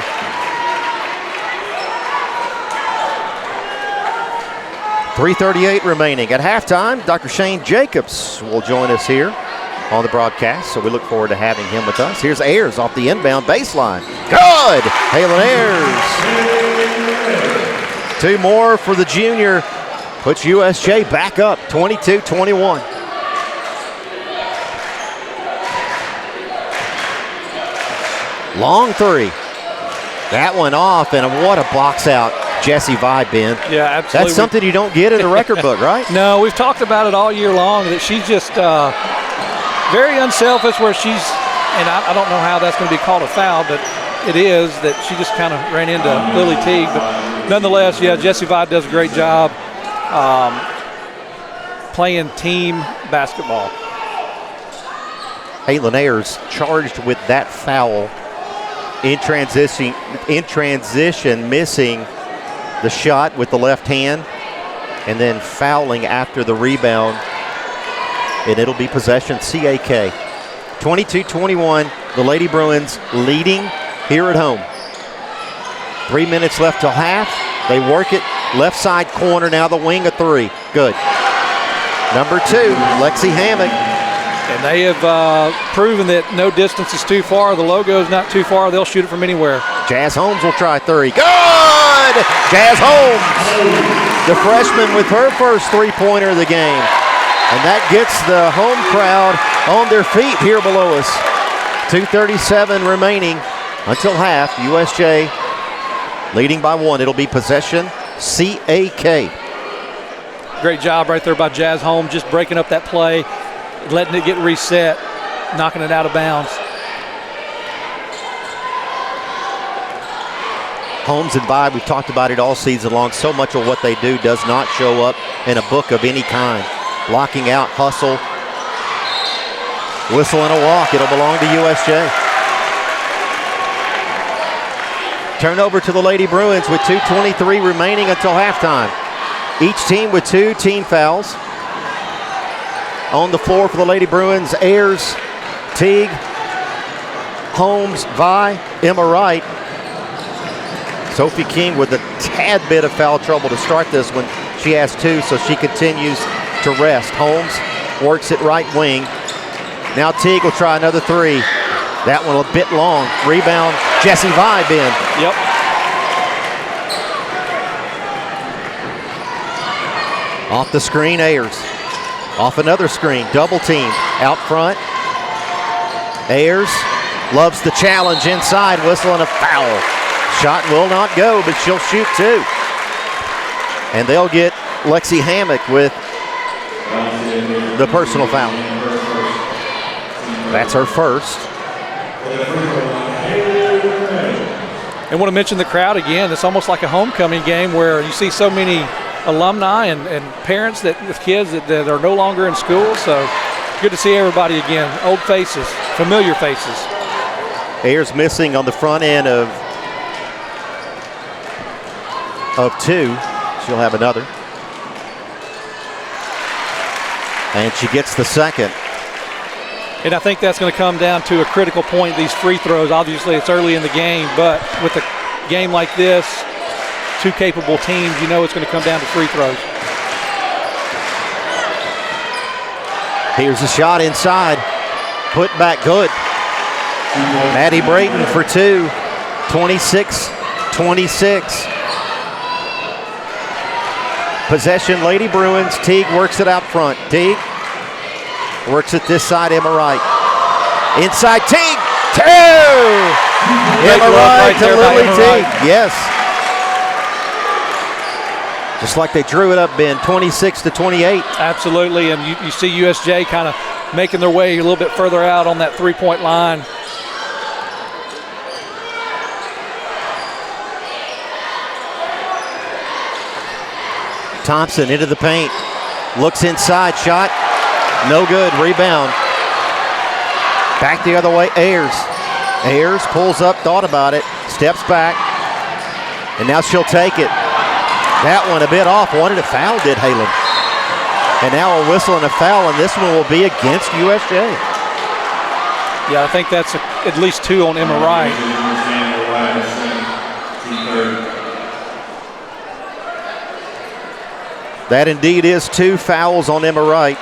.338 remaining. At halftime, Dr. Shane Jacobs will join us here on the broadcast, so we look forward to having him with us. Here's Ayers off the inbound baseline. Good! Halen Ayers. Two more for the junior. Puts USJ back up, 22-21. Long three. That one off, and what a box out. Jesse Vide, Ben. Yeah, absolutely. That's something you don't get in the record book, right? No, we've talked about it all year long, that she's just very unselfish where she's, and I don't know how that's going to be called a foul, but it is, that she just kind of ran into Lily Teague. But nonetheless, yeah, Jesse Vide does a great job playing team basketball. Halen Ayers charged with that foul in transition, missing the shot with the left hand, and then fouling after the rebound, and it'll be possession CAK. 22-21, the Lady Bruins leading here at home. 3 minutes left till half. They work it left side corner, now the wing, a three. Good. Number two, Lexi Hammock. And they have proven that no distance is too far. The logo's not too far. They'll shoot it from anywhere. Jazz Holmes will try three. Good! Jazz Holmes, the freshman with her first three-pointer of the game. And that gets the home crowd on their feet here below us. 2:37 remaining until half. USJ leading by one. It'll be possession CAK. Great job right there by Jazz Holmes, just breaking up that play, letting it get reset, knocking it out of bounds. Holmes and Vibe, we've talked about it all season long. So much of what they do does not show up in a book of any kind. Locking out, hustle, whistle and a walk. It'll belong to USJ. Turnover to the Lady Bruins with 2:23 remaining until halftime. Each team with two team fouls. On the floor for the Lady Bruins, Ayers, Teague, Holmes, Vi, Emma Wright. Sophie King with a tad bit of foul trouble to start this one. She has two, so she continues to rest. Holmes works it right wing. Now Teague will try another three. That one a bit long. Rebound, Jesse Vi, Ben. Yep. Off the screen, Ayers. Off another screen, double team. Out front, Ayers loves the challenge inside, whistle and a foul. Shot will not go, but she'll shoot two. And they'll get Lexi Hammock with the personal foul. That's her first. And want to mention the crowd again. It's almost like a homecoming game where you see so many alumni and parents that with kids that are no longer in school. So good to see everybody again. Old faces, familiar faces. Ayers missing on the front end of two. She'll have another. And she gets the second. And I think that's going to come down to a critical point, these free throws. Obviously, it's early in the game, but with a game like this, two capable teams, you know it's going to come down to free throws. Here's a shot inside. Put back good. Maddie Brayton for two. 26-26. Possession, Lady Bruins. Teague works it out front. Teague works it this side, Emma Wright. Inside, Teague, two! Emma Wright to Lily Teague, yes. Just like they drew it up, Ben, 26-28. Absolutely, and you see USJ kind of making their way a little bit further out on that three-point line. Thompson into the paint, looks inside, shot, no good, rebound. Back the other way, Ayers. Ayers pulls up, thought about it, steps back, and now she'll take it. That one a bit off. Wanted a foul, did Halen. And now a whistle and a foul, and this one will be against USJ. Yeah, I think that's at least 2 on Emma Wright. That indeed is 2 fouls on Emma Wright.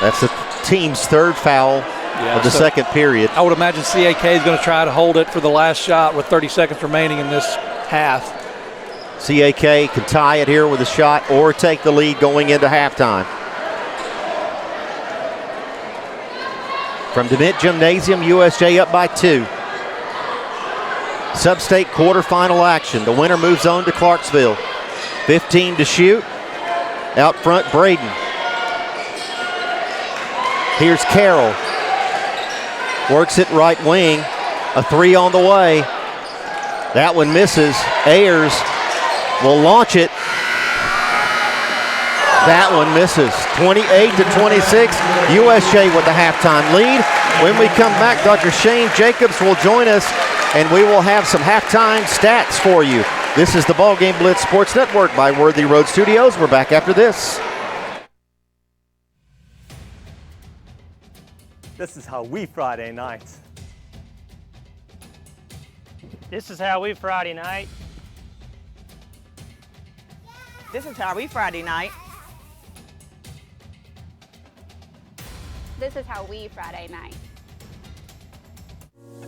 That's the team's 3rd foul of the second period. I would imagine CAK is going to try to hold it for the last shot with 30 seconds remaining in this half. CAK can tie it here with a shot or take the lead going into halftime. From DeMint Gymnasium, USJ up by 2. Sub-state quarterfinal action. The winner moves on to Clarksville. 15 to shoot. Out front, Braden. Here's Carroll. Works it right wing. A 3 on the way. That one misses. Ayers will launch it. That one misses. 28 to 26. USJ with the halftime lead. When we come back, Dr. Shane Jacobs will join us, and we will have some halftime stats for you. This is the Ballgame Blitz Sports Network by Worthy Road Studios. We're back after this. This is how we Friday night. This is how we Friday night. This is how we Friday night. This is how we Friday night.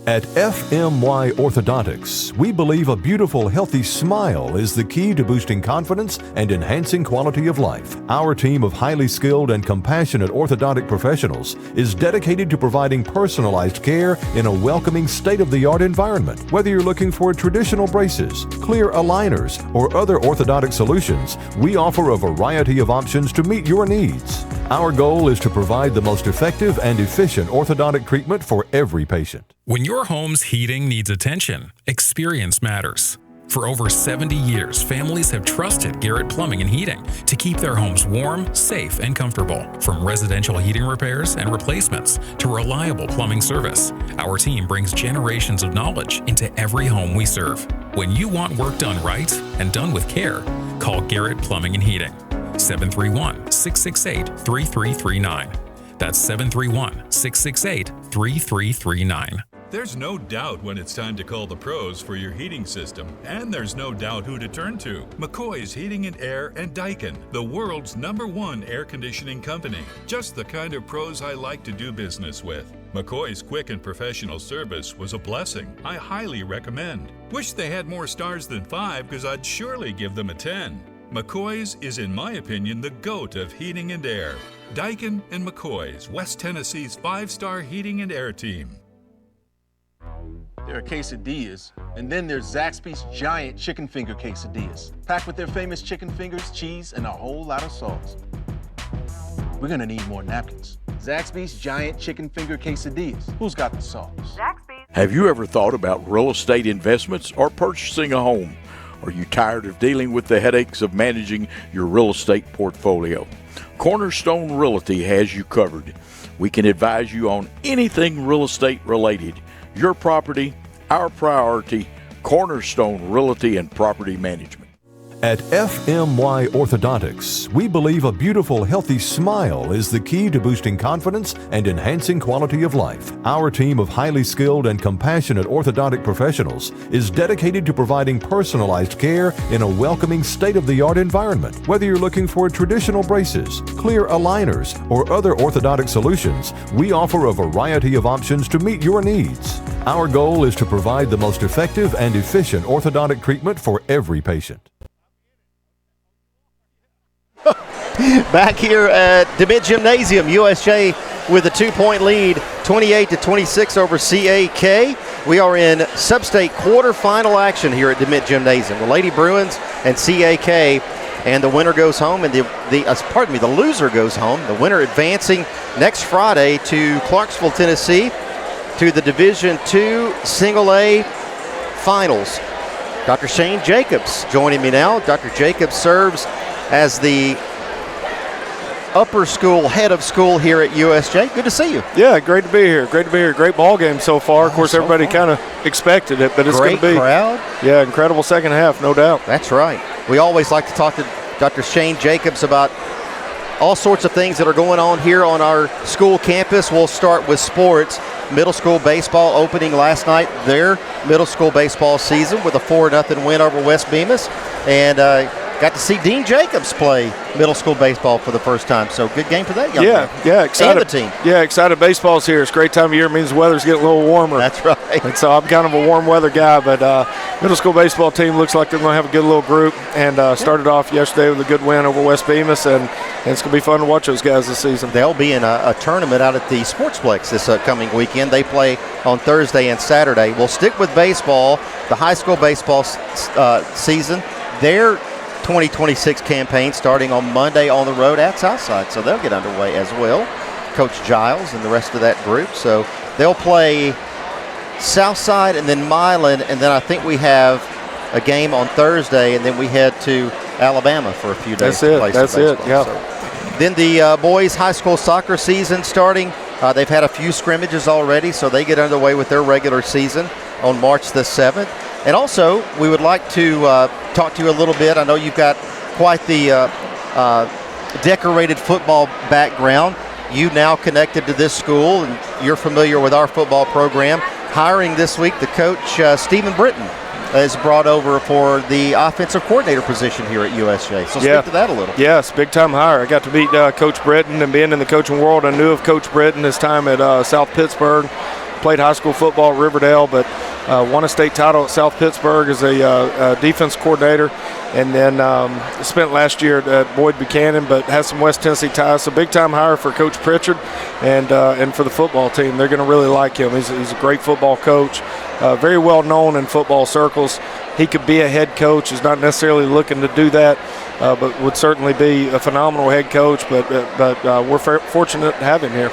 At FMY Orthodontics, we believe a beautiful, healthy smile is the key to boosting confidence and enhancing quality of life. Our team of highly skilled and compassionate orthodontic professionals is dedicated to providing personalized care in a welcoming, state-of-the-art environment. Whether you're looking for traditional braces, clear aligners, or other orthodontic solutions, we offer a variety of options to meet your needs. Our goal is to provide the most effective and efficient orthodontic treatment for every patient. When your home's heating needs attention, experience matters. For over 70 years, families have trusted Garrett Plumbing and Heating to keep their homes warm, safe, and comfortable. From residential heating repairs and replacements to reliable plumbing service, our team brings generations of knowledge into every home we serve. When you want work done right and done with care, call Garrett Plumbing and Heating. 731-668-3339. That's 731-668-3339. There's no doubt when it's time to call the pros for your heating system, and there's no doubt who to turn to. McCoy's Heating and Air and Daikin, the world's #1 air conditioning company. Just the kind of pros I like to do business with. McCoy's quick and professional service was a blessing. I highly recommend. Wish they had more stars than 5, because I'd surely give them a 10. McCoy's is, in my opinion, the GOAT of heating and air. Daikin and McCoy's, West Tennessee's 5-star heating and air team. There are quesadillas, and then there's Zaxby's giant chicken finger quesadillas, packed with their famous chicken fingers, cheese, and a whole lot of sauce. We're gonna need more napkins. Zaxby's giant chicken finger quesadillas. Who's got the sauce? Zaxby's. Have you ever thought about real estate investments or purchasing a home? Are you tired of dealing with the headaches of managing your real estate portfolio? Cornerstone Realty has you covered. We can advise you on anything real estate related. Your property, our priority. Cornerstone Realty and Property Management. At FMY Orthodontics, we believe a beautiful, healthy smile is the key to boosting confidence and enhancing quality of life. Our team of highly skilled and compassionate orthodontic professionals is dedicated to providing personalized care in a welcoming, state-of-the-art environment. Whether you're looking for traditional braces, clear aligners, or other orthodontic solutions, we offer a variety of options to meet your needs. Our goal is to provide the most effective and efficient orthodontic treatment for every patient. Back here at DeMint Gymnasium, USJ with a 2-point lead, 28 to 26 over CAK. We are in sub-state quarterfinal action here at DeMint Gymnasium. The Lady Bruins and CAK, and the winner goes home, and the loser goes home. The winner advancing next Friday to Clarksville, Tennessee, to the Division II Single A Finals. Dr. Shane Jacobs joining me now. Dr. Jacobs serves as the upper school head of school here at USJ. Good to see you. Yeah, great to be here. Great ball game so far. Of course, everybody kind of expected it, but it's going to be. Great crowd. Yeah, incredible second half, no doubt. That's right. We always like to talk to Dr. Shane Jacobs about all sorts of things that are going on here on our school campus. We'll start with sports. Middle school baseball opening last night, their middle school baseball season with a 4-0 win over West Bemis. And got to see Dean Jacobs play middle school baseball for the first time. So good game for that young man. Yeah, excited. And the team. Yeah, excited. Baseball's here. It's a great time of year. It means the weather's getting a little warmer. That's right. And so I'm kind of a warm weather guy, but middle school baseball team looks like they're going to have a good little group, and started off yesterday with a good win over West Bemis, and it's going to be fun to watch those guys this season. They'll be in a tournament out at the Sportsplex this upcoming weekend. They play on Thursday and Saturday. We'll stick with baseball, the high school baseball season. Their 2026 campaign starting on Monday on the road at Southside, so they'll get underway as well. Coach Giles and the rest of that group. So they'll play Southside and then Milan, and then I think we have a game on Thursday, and then we head to Alabama for a few days. That's it. Yeah. So then the boys' high school soccer season starting. They've had a few scrimmages already, so they get underway with their regular season on March the 7th. And also, we would like to talk to you a little bit. I know you've got quite the decorated football background. You now connected to this school, and you're familiar with our football program. Hiring this week, the coach, Stephen Britton, is brought over for the offensive coordinator position here at USJ. So speak to that a little. Yes, big-time hire. I got to meet Coach Britton, and being in the coaching world, I knew of Coach Britton his time at South Pittsburgh. Played high school football at Riverdale, but won a state title at South Pittsburgh as a defense coordinator, and then spent last year at Boyd Buchanan, but has some West Tennessee ties. So big-time hire for Coach Pritchard and for the football team. They're going to really like him. He's a great football coach, very well known in football circles. He could be a head coach. He's not necessarily looking to do that, but would certainly be a phenomenal head coach. But we're fortunate to have him here.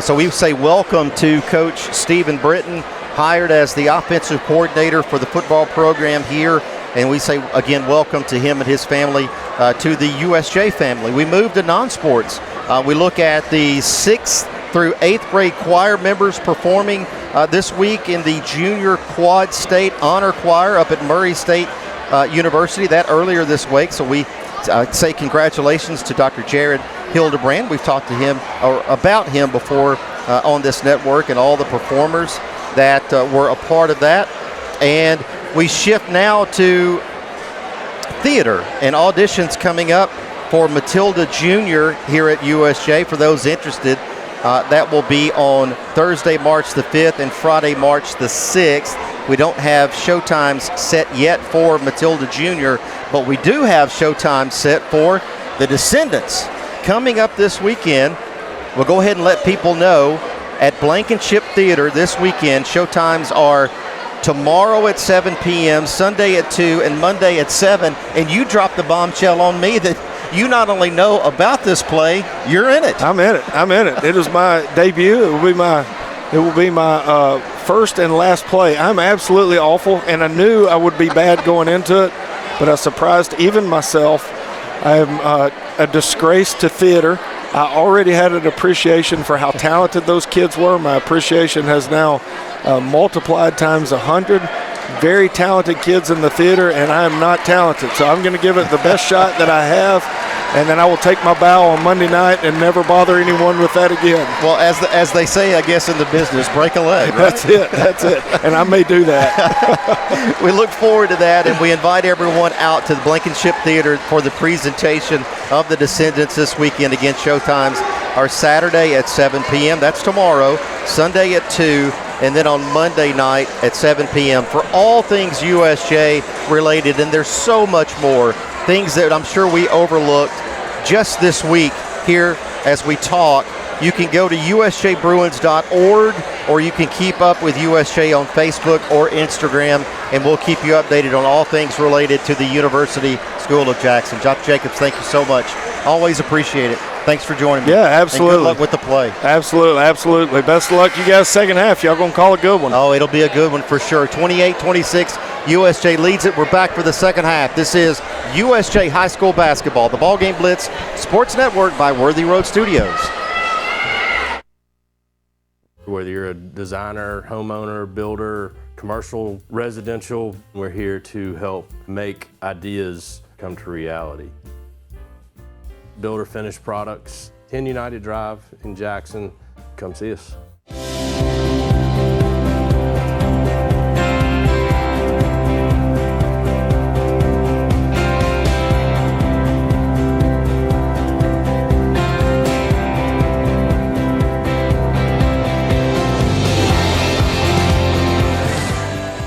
So we say welcome to Coach Stephen Britton, hired as the offensive coordinator for the football program here. And we say, again, welcome to him and his family, to the USJ family. We move to non-sports. We look at the 6th through 8th grade choir members performing this week in the Junior Quad State Honor Choir up at Murray State University. That earlier this week. So we say congratulations to Dr. Jared Hildebrand. We've talked to him or about him before on this network, and all the performers that were a part of that. And we shift now to theater and auditions coming up for Matilda Jr. here at USJ. For those interested, that will be on Thursday, March the 5th and Friday, March the 6th. We don't have showtimes set yet for Matilda Jr., but we do have showtimes set for the Descendants. Coming up this weekend, we'll go ahead and let people know at Blankenship Theater this weekend. Showtimes are tomorrow at 7 p.m., Sunday at 2, and Monday at 7. And you dropped the bombshell on me that you not only know about this play, you're in it. I'm in it. It is my debut. It will be my first and last play. I'm absolutely awful, and I knew I would be bad going into it, but I surprised even myself. I am a disgrace to theater. I already had an appreciation for how talented those kids were. My appreciation has now multiplied times 100. Very talented kids in the theater, and I am not talented. So I'm going to give it the best shot that I have, and then I will take my bow on Monday night and never bother anyone with that again. Well, as they say, I guess, in the business, break a leg, right? That's it. And I may do that. We look forward to that, and we invite everyone out to the Blankenship Theater for the presentation of the Descendants this weekend. Again, showtimes are Saturday at 7 p.m. That's tomorrow, Sunday at 2, and then on Monday night at 7 p.m. for all things USJ related. And there's so much more, things that I'm sure we overlooked just this week here as we talk. You can go to usjbruins.org, or you can keep up with USJ on Facebook or Instagram, and we'll keep you updated on all things related to the University School of Jackson. Dr. Jacobs, thank you so much. Always appreciate it. Thanks for joining me. Yeah, absolutely. And good luck with the play. Absolutely. Best of luck, you guys. Second half, y'all going to call a good one. Oh, it'll be a good one for sure. 28-26 USJ leads it. We're back for the second half. This is USJ High School Basketball, the Ballgame Blitz Sports Network by Worthy Road Studios. Whether you're a designer, homeowner, builder, commercial, residential, we're here to help make ideas come to reality. Builder finished products, 10 United Drive in Jackson. Come see us.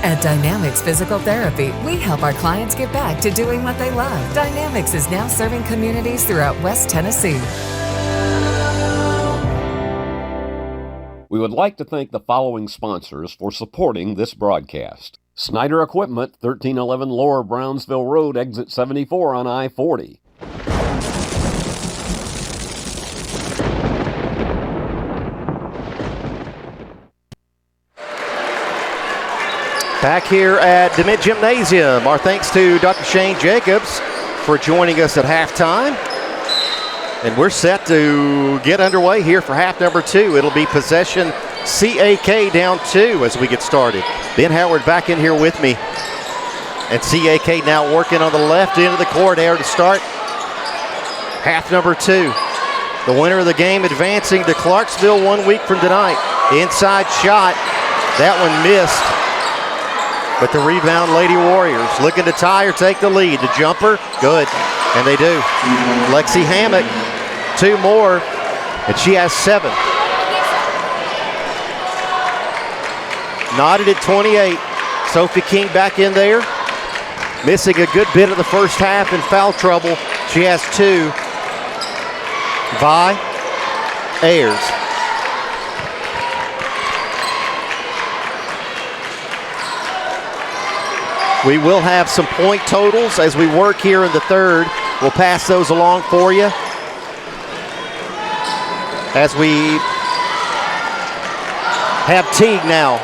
At Dynamics Physical Therapy, we help our clients get back to doing what they love. Dynamics is now serving communities throughout West Tennessee. We would like to thank the following sponsors for supporting this broadcast. Snyder Equipment, 1311 Lower Brownsville Road, exit 74 on I-40. Back here at DeMint Gymnasium, our thanks to Dr. Shane Jacobs for joining us at halftime. And we're set to get underway here for half number 2. It'll be possession CAK down 2 as we get started. Ben Howard back in here with me. And CAK now working on the left end of the court there to start half number 2. The winner of the game advancing to Clarksville 1 week from tonight. Inside shot, that one missed. But the rebound, Lady Warriors looking to tie or take the lead. The jumper, good, and they do. Lexi Hammock, 2 more, and she has 7. Knotted at 28. Sophie King back in there. Missing a good bit of the first half in foul trouble. She has 2. Vi Ayers. We will have some point totals as we work here in the third. We'll pass those along for you. As we have Teague now.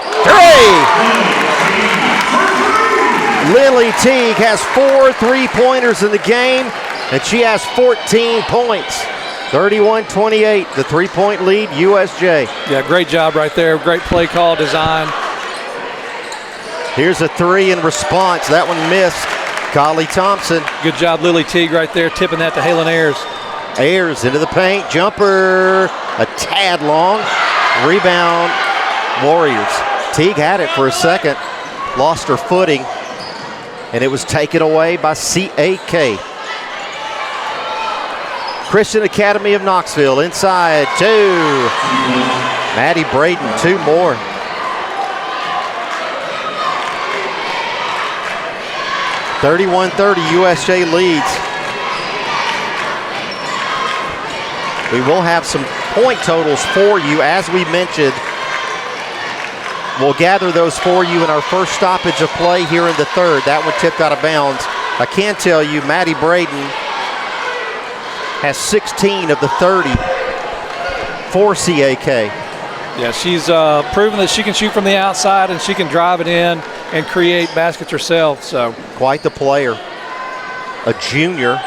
3! Lily Teague has 4 3-pointers in the game, and she has 14 points. 31-28, the 3-point lead, USJ. Yeah, great job right there. Great play call, design. Here's a 3 in response. That one missed. Collie Thompson. Good job, Lily Teague right there, tipping that to Halen Ayers. Ayers into the paint. Jumper a tad long. Rebound, Warriors. Teague had it for a second. Lost her footing. And it was taken away by CAK. Christian Academy of Knoxville inside 2. Maddie Braden, 2 more. 31-30, USJ leads. We will have some point totals for you. As we mentioned, we'll gather those for you in our first stoppage of play here in the third. That one tipped out of bounds. I can tell you, Maddie Braden has 16 of the 30 for CAK. Yeah, she's proven that she can shoot from the outside and she can drive it in and create baskets herself. So quite the player, a junior.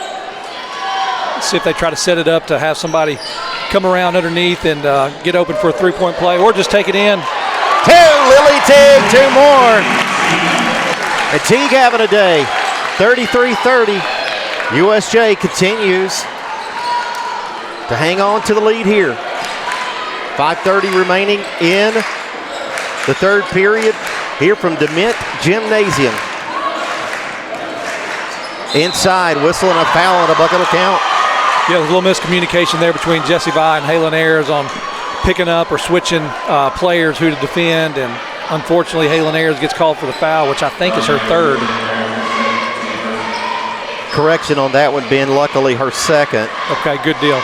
Let's see if they try to set it up to have somebody come around underneath and get open for a 3-point play, or just take it in. 2, Lily Teague, 2 more. And Teague having a day, 33-30. USJ continues to hang on to the lead here. 5:30 remaining in the third period here from DeMint Gymnasium. Inside, whistle and a foul and a bucket will count. Yeah, there's a little miscommunication there between Jessie Vi and Halen Ayers on picking up or switching players who to defend, and unfortunately Halen Ayers gets called for the foul, which I think is her 3rd. Correction on that one, Ben, luckily her 2nd. Okay, good deal.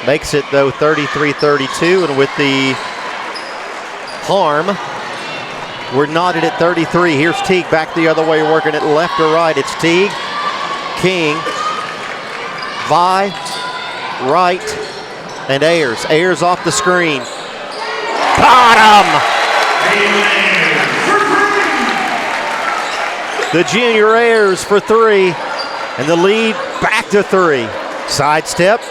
Makes it, though, 33-32, and with the harm, we're knotted at 33. Here's Teague back the other way, working it left or right. It's Teague, King, Vi, right, and Ayers. Ayers off the screen. Got him! The junior Ayers for three, and the lead back to three. Sidestep,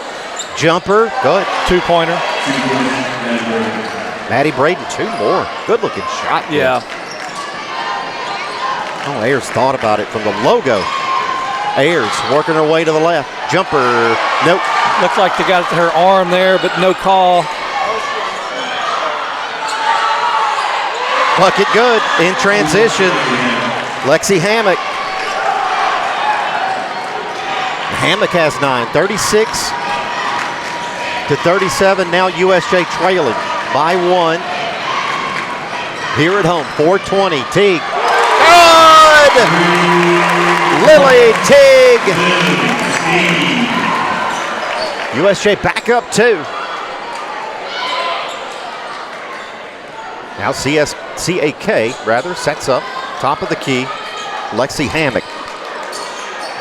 jumper, go ahead. Two-pointer. Maddie Braden, two more. Good-looking shot. Yeah. Oh, Ayers thought about it from the logo. Ayers working her way to the left. Jumper, nope. Looks like they got it to her arm there, but no call. Bucket good in transition. Lexi Hammock. Hammock has 9, 36 to 37. Now USJ trailing by 1. Here at home, 4:20. Teague. Good! Lily Teague. USJ back up 2. Now CAK sets up. Top of the key. Lexi Hammock.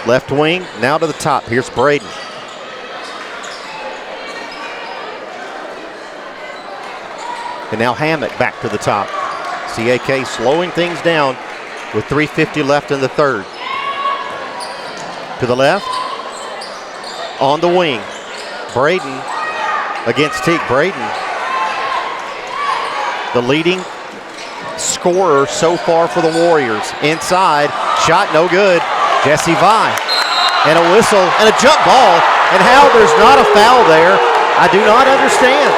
Left wing, now to the top. Here's Braden. And now Hammock back to the top. CAK slowing things down with 3:50 left in the third. To the left. On the wing. Braden against Teague. Braden, the leading scorer so far for the Warriors. Inside, shot no good. Jessie Vi, and a whistle, and a jump ball, and how there's not a foul there, I do not understand.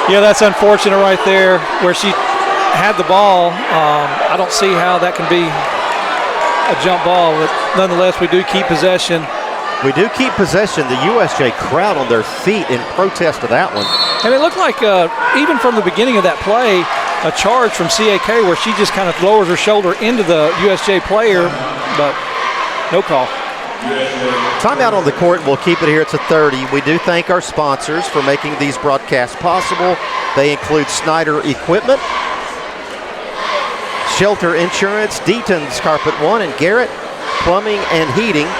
Yeah, that's unfortunate right there where she had the ball. I don't see how that can be a jump ball, but nonetheless, we do keep possession. We do keep possession. The USJ crowd on their feet in protest of that one. And it looked like, even from the beginning of that play, a charge from CAK where she just kind of lowers her shoulder into the USJ player, but no call. Timeout on the court. We'll keep it here. It's a 30. We do thank our sponsors for making these broadcasts possible. They include Snyder Equipment, Shelter Insurance, Deaton's Carpet One, and Garrett Plumbing and Heating.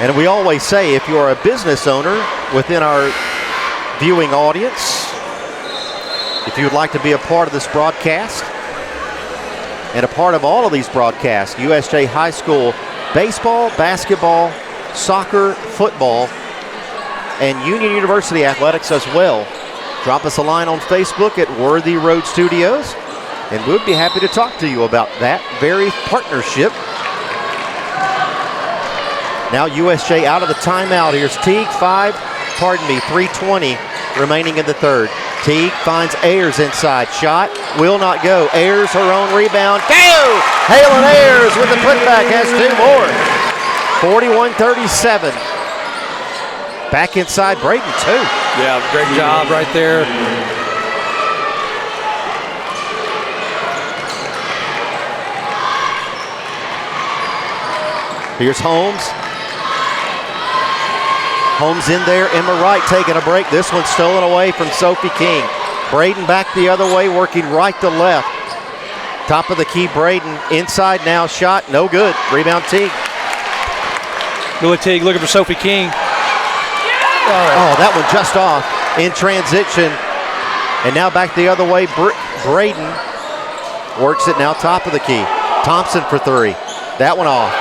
And we always say, if you are a business owner within our viewing audience, if you would like to be a part of this broadcast and a part of all of these broadcasts, USJ High School baseball, basketball, soccer, football, and Union University athletics as well, drop us a line on Facebook at Worthy Road Studios, and we'll be happy to talk to you about that very partnership. Now USJ out of the timeout. Here's Teague, 3:20 remaining in the third. Teague finds Ayers inside. Shot will not go. Ayers, her own rebound. Go! Halen Ayers with the putback, has 2 more. 41-37. Back inside, Braden, 2. Yeah, great job right there. Here's Holmes. Holmes in there, Emma Wright taking a break. This one's stolen away from Sophie King. Braden back the other way, working right to left. Top of the key, Braden. Inside now, shot, no good. Rebound, Teague. Lily Teague looking for Sophie King. Oh, that one just off in transition. And now back the other way, Braden works it now top of the key. Thompson for 3. That one off.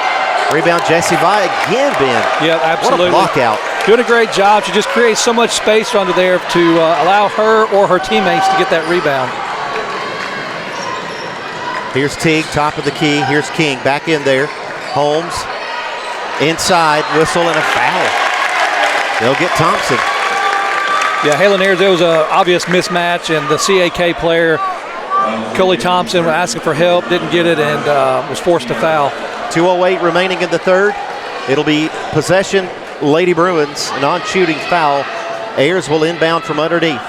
Rebound, Jessie Vi again, Ben. Yeah, absolutely. What a block out. Doing a great job. She just creates so much space under there to allow her or her teammates to get that rebound. Here's Teague, top of the key. Here's King back in there. Holmes inside, whistle and a foul. They'll get Thompson. Yeah, Halen Ayers, there was an obvious mismatch, and the CAK player, Coley Thompson, was asking for help, didn't get it, and was forced to foul. 2:08 remaining in the third. It'll be possession, Lady Bruins, non-shooting foul. Ayers will inbound from underneath.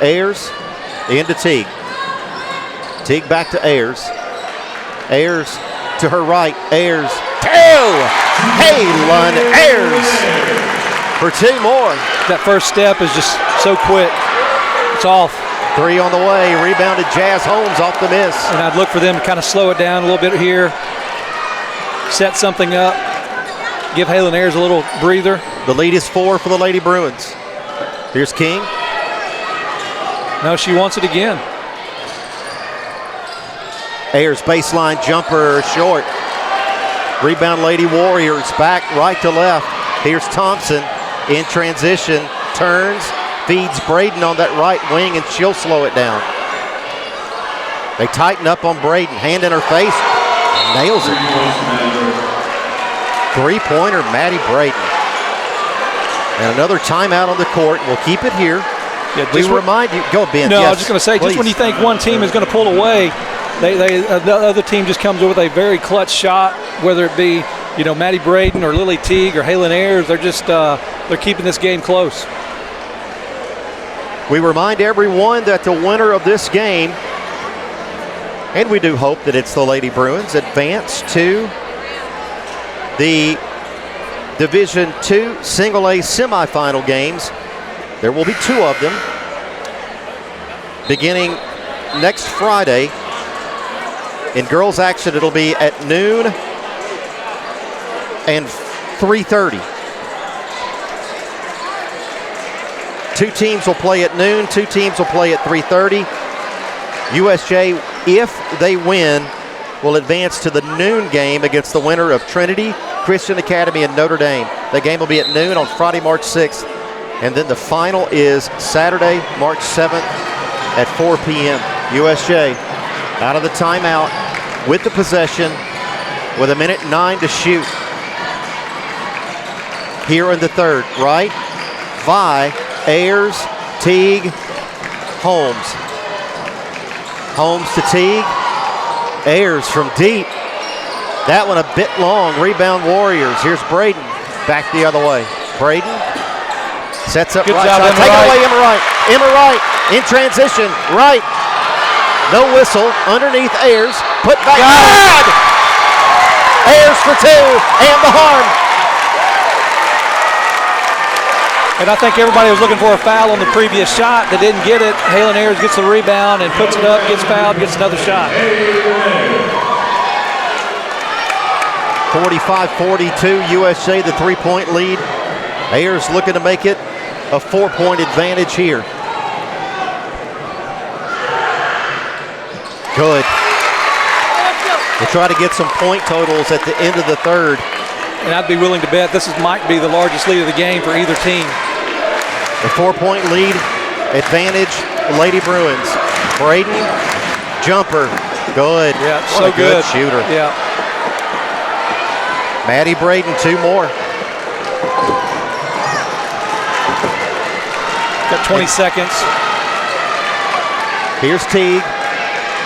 Ayers into Teague. Teague back to Ayers. Ayers to her right. Ayers, 2! Halen Ayers for 2 more. That first step is just so quick. It's off. 3 on the way. Rebounded Jazz Holmes off the miss. And I'd look for them to kind of slow it down a little bit here. Set something up. Give Halen Ayers a little breather. The lead is 4 for the Lady Bruins. Here's King. No, she wants it again. Ayers baseline jumper short. Rebound Lady Warriors back right to left. Here's Thompson in transition, turns, feeds Braden on that right wing, and she'll slow it down. They tighten up on Braden, hand in her face, nails it. Three-pointer, Maddie Braden. And another timeout on the court. We'll keep it here. Yeah, we remind you, go Ben. No, yes, I was just going to say, please. just when you think one team is going to pull away, the other team just comes with a very clutch shot, whether it be, Maddie Braden or Lily Teague or Halen Ayers. They're just they're keeping this game close. We remind everyone that the winner of this game, and we do hope that it's the Lady Bruins, advance to the Division II Single A semifinal games. There will be two of them beginning next Friday. In girls action, it'll be at noon and 3:30. Two teams will play at noon, two teams will play at 3:30. USJ, if they win, will advance to the noon game against the winner of Trinity Christian Academy and Notre Dame. The game will be at noon on Friday, March 6th. And then the final is Saturday, March 7th at 4 p.m. USJ out of the timeout with the possession with 1:09 to shoot. Here in the third, right? Vi, Ayers, Teague, Holmes. Holmes to Teague. Ayers from deep. That one a bit long. Rebound Warriors. Here's Braden. Back the other way. Braden sets up Good right job, side. Take it away, Emma Wright. Emma Wright in transition. Right. No whistle. Underneath Ayers. Put back. Good! Ayers for two. And the harm. And I think everybody was looking for a foul on the previous shot. They didn't get it. Halen Ayers gets the rebound and puts it up, gets fouled, gets another shot. 45-42, USJ, the three-point lead. Ayers looking to make it a 4-point advantage here. Good. We'll try to get some point totals at the end of the third. And I'd be willing to bet this might be the largest lead of the game for either team. The 4-point lead, advantage, Lady Bruins. Braden, jumper, good. Yeah, what so a good shooter. Yeah. Maddie Braden, two more. Got 20 seconds. Here's Teague.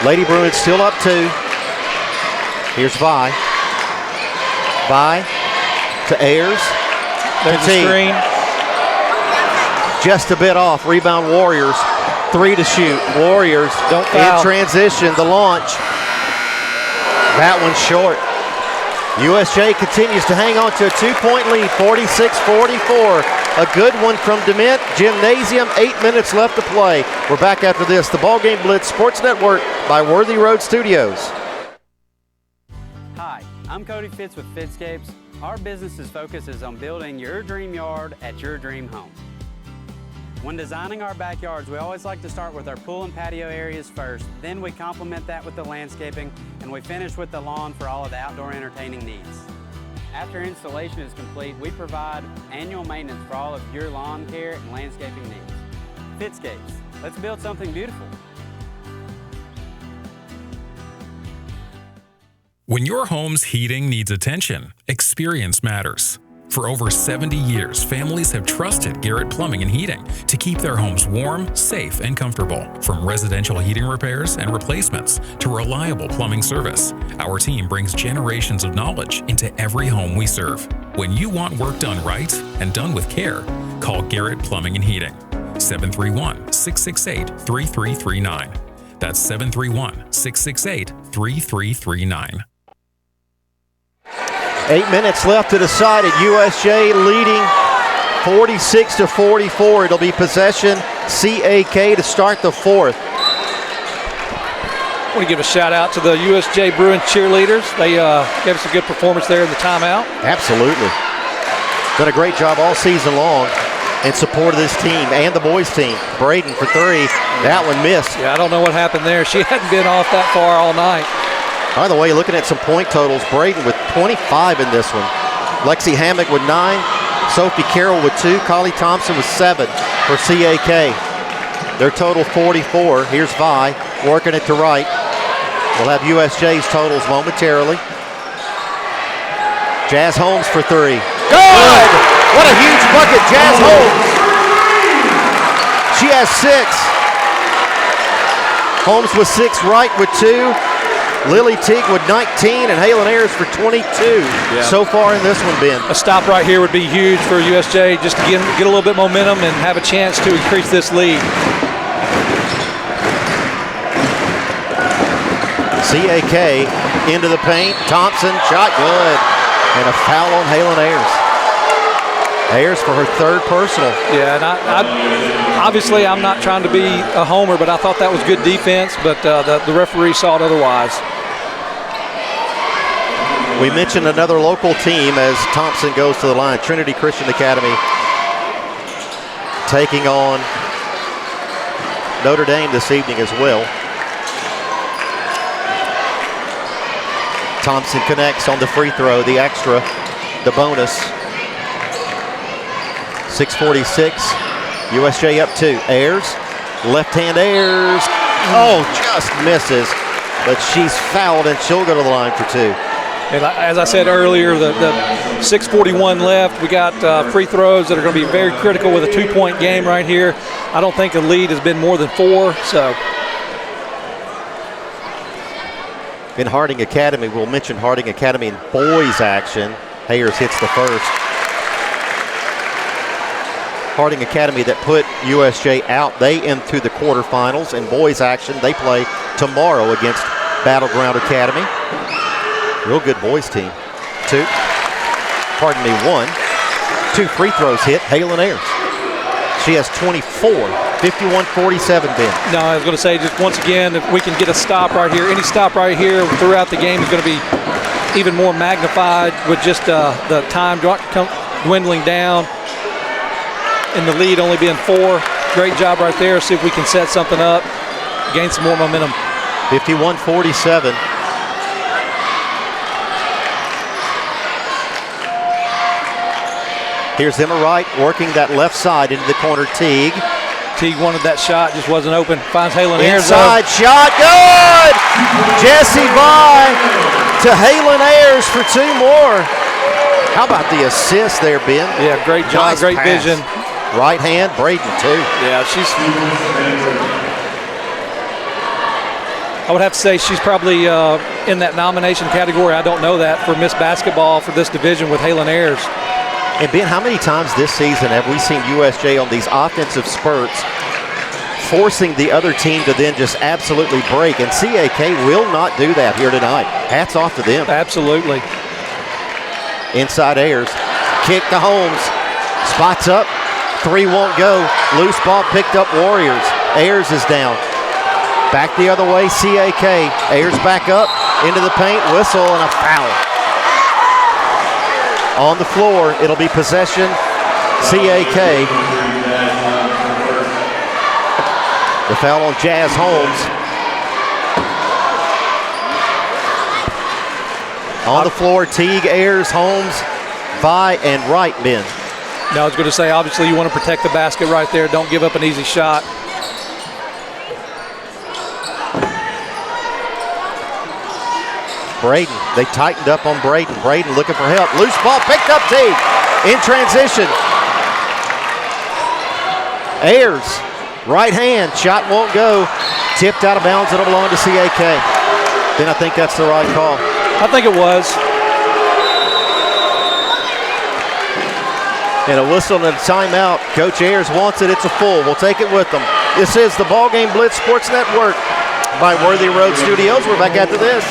Lady Bruins still up two. Here's Vi. Vi to Ayers. There's the screen. Just a bit off. Rebound Warriors. Three to shoot. Warriors don't foul. In transition. The launch. That one's short. USJ continues to hang on to a 2-point lead, 46-44. A good one from DeMint Gymnasium. 8 minutes left to play. We're back after this. The Ballgame Blitz Sports Network by Worthy Road Studios. Hi, I'm Cody Fitz with Fitscapes. Our business's focus is on building your dream yard at your dream home. When designing our backyards, we always like to start with our pool and patio areas first, then we complement that with the landscaping, and we finish with the lawn for all of the outdoor entertaining needs. After installation is complete, we provide annual maintenance for all of your lawn care and landscaping needs. Fitscapes, let's build something beautiful. When your home's heating needs attention, experience matters. For over 70 years, families have trusted Garrett Plumbing and Heating to keep their homes warm, safe, and comfortable. From residential heating repairs and replacements to reliable plumbing service, our team brings generations of knowledge into every home we serve. When you want work done right and done with care, call Garrett Plumbing and Heating. 731-668-3339. That's 731-668-3339. 8 minutes left to decide it. USJ leading 46-44. It'll be possession CAK to start the fourth. I want to give a shout out to the USJ Bruins cheerleaders. They gave us a good performance there in the timeout. Absolutely. Done a great job all season long in support of this team and the boys team. Braden for three. That one missed. Yeah, I don't know what happened there. She hadn't been off that far all night. By the way, looking at some point totals, Braden with 25 in this one. Lexi Hammock with 9. Sophie Carroll with 2. Collie Thompson with 7 for CAK. Their total 44. Here's Vi working it to right. We'll have USJ's totals momentarily. Jazz Holmes for 3. Good! What a huge bucket, Jazz Holmes. She has 6. Holmes with 6, Wright with 2. Lily Teague with 19 and Halen Ayers for 22 so far in this one, Ben. A stop right here would be huge for USJ just to get a little bit momentum and have a chance to increase this lead. CAK into the paint. Thompson, shot good. And a foul on Halen Ayers. Ayers for her 3rd personal. Yeah, and I obviously I'm not trying to be a homer, but I thought that was good defense, but the referee saw it otherwise. We mentioned another local team as Thompson goes to the line. Trinity Christian Academy taking on Notre Dame this evening as well. Thompson connects on the free throw, the extra, the bonus. 6:46, USJ up 2. Ayers, left hand Ayers. Oh, just misses, but she's fouled and she'll go to the line for 2. And as I said earlier, the 6:41 left. We got free throws that are going to be very critical with a 2-point game right here. I don't think the lead has been more than 4, so. In Harding Academy, we'll mention Harding Academy in boys action. Ayers hits the first. Harding Academy that put USJ out. They into the quarterfinals. In boys action, they play tomorrow against Battleground Academy. Real good boys team. 1. 2 free throws hit. Halen Ayers. She has 24. 51-47, Ben. No, I was going to say, just once again, if we can get a stop right here, any stop right here throughout the game is going to be even more magnified with just the time dwindling down and the lead only being 4. Great job right there. See if we can set something up, gain some more momentum. 51-47. Here's Emma Wright working that left side into the corner. Teague wanted that shot, just wasn't open. Finds Halen Ayers. Inside shot, good! Jessie Vi to Halen Ayers for 2 more. How about the assist there, Ben? Yeah, great job, nice great pass. vision. Right hand, Braden too. Yeah, I would have to say she's probably in that nomination category. I don't know that for Miss Basketball for this division with Halen Ayers. And Ben, how many times this season have we seen USJ on these offensive spurts forcing the other team to then just absolutely break? And CAK will not do that here tonight. Hats off to them. Absolutely. Inside Ayers. Kick to Holmes. Spots up. 3 won't go. Loose ball picked up Warriors. Ayers is down. Back the other way, CAK. Ayers back up into the paint. Whistle and a foul. On the floor, it'll be possession, CAK. The foul on Jazz Holmes. On the floor, Teague, Ayers, Holmes, Vi, and Wright, Ben. No, I was going to say, obviously you want to protect the basket right there. Don't give up an easy shot. Braden, they tightened up on Braden. Braden looking for help. Loose ball picked up, Teague. In transition. Ayers, right hand, shot won't go. Tipped out of bounds, it'll belong to CAK. Then I think that's the right call. I think it was. And a whistle and a timeout. Coach Ayers wants it, it's a full. We'll take it with them. This is the Ballgame Blitz Sports Network by Worthy Road Studios. We're back after this.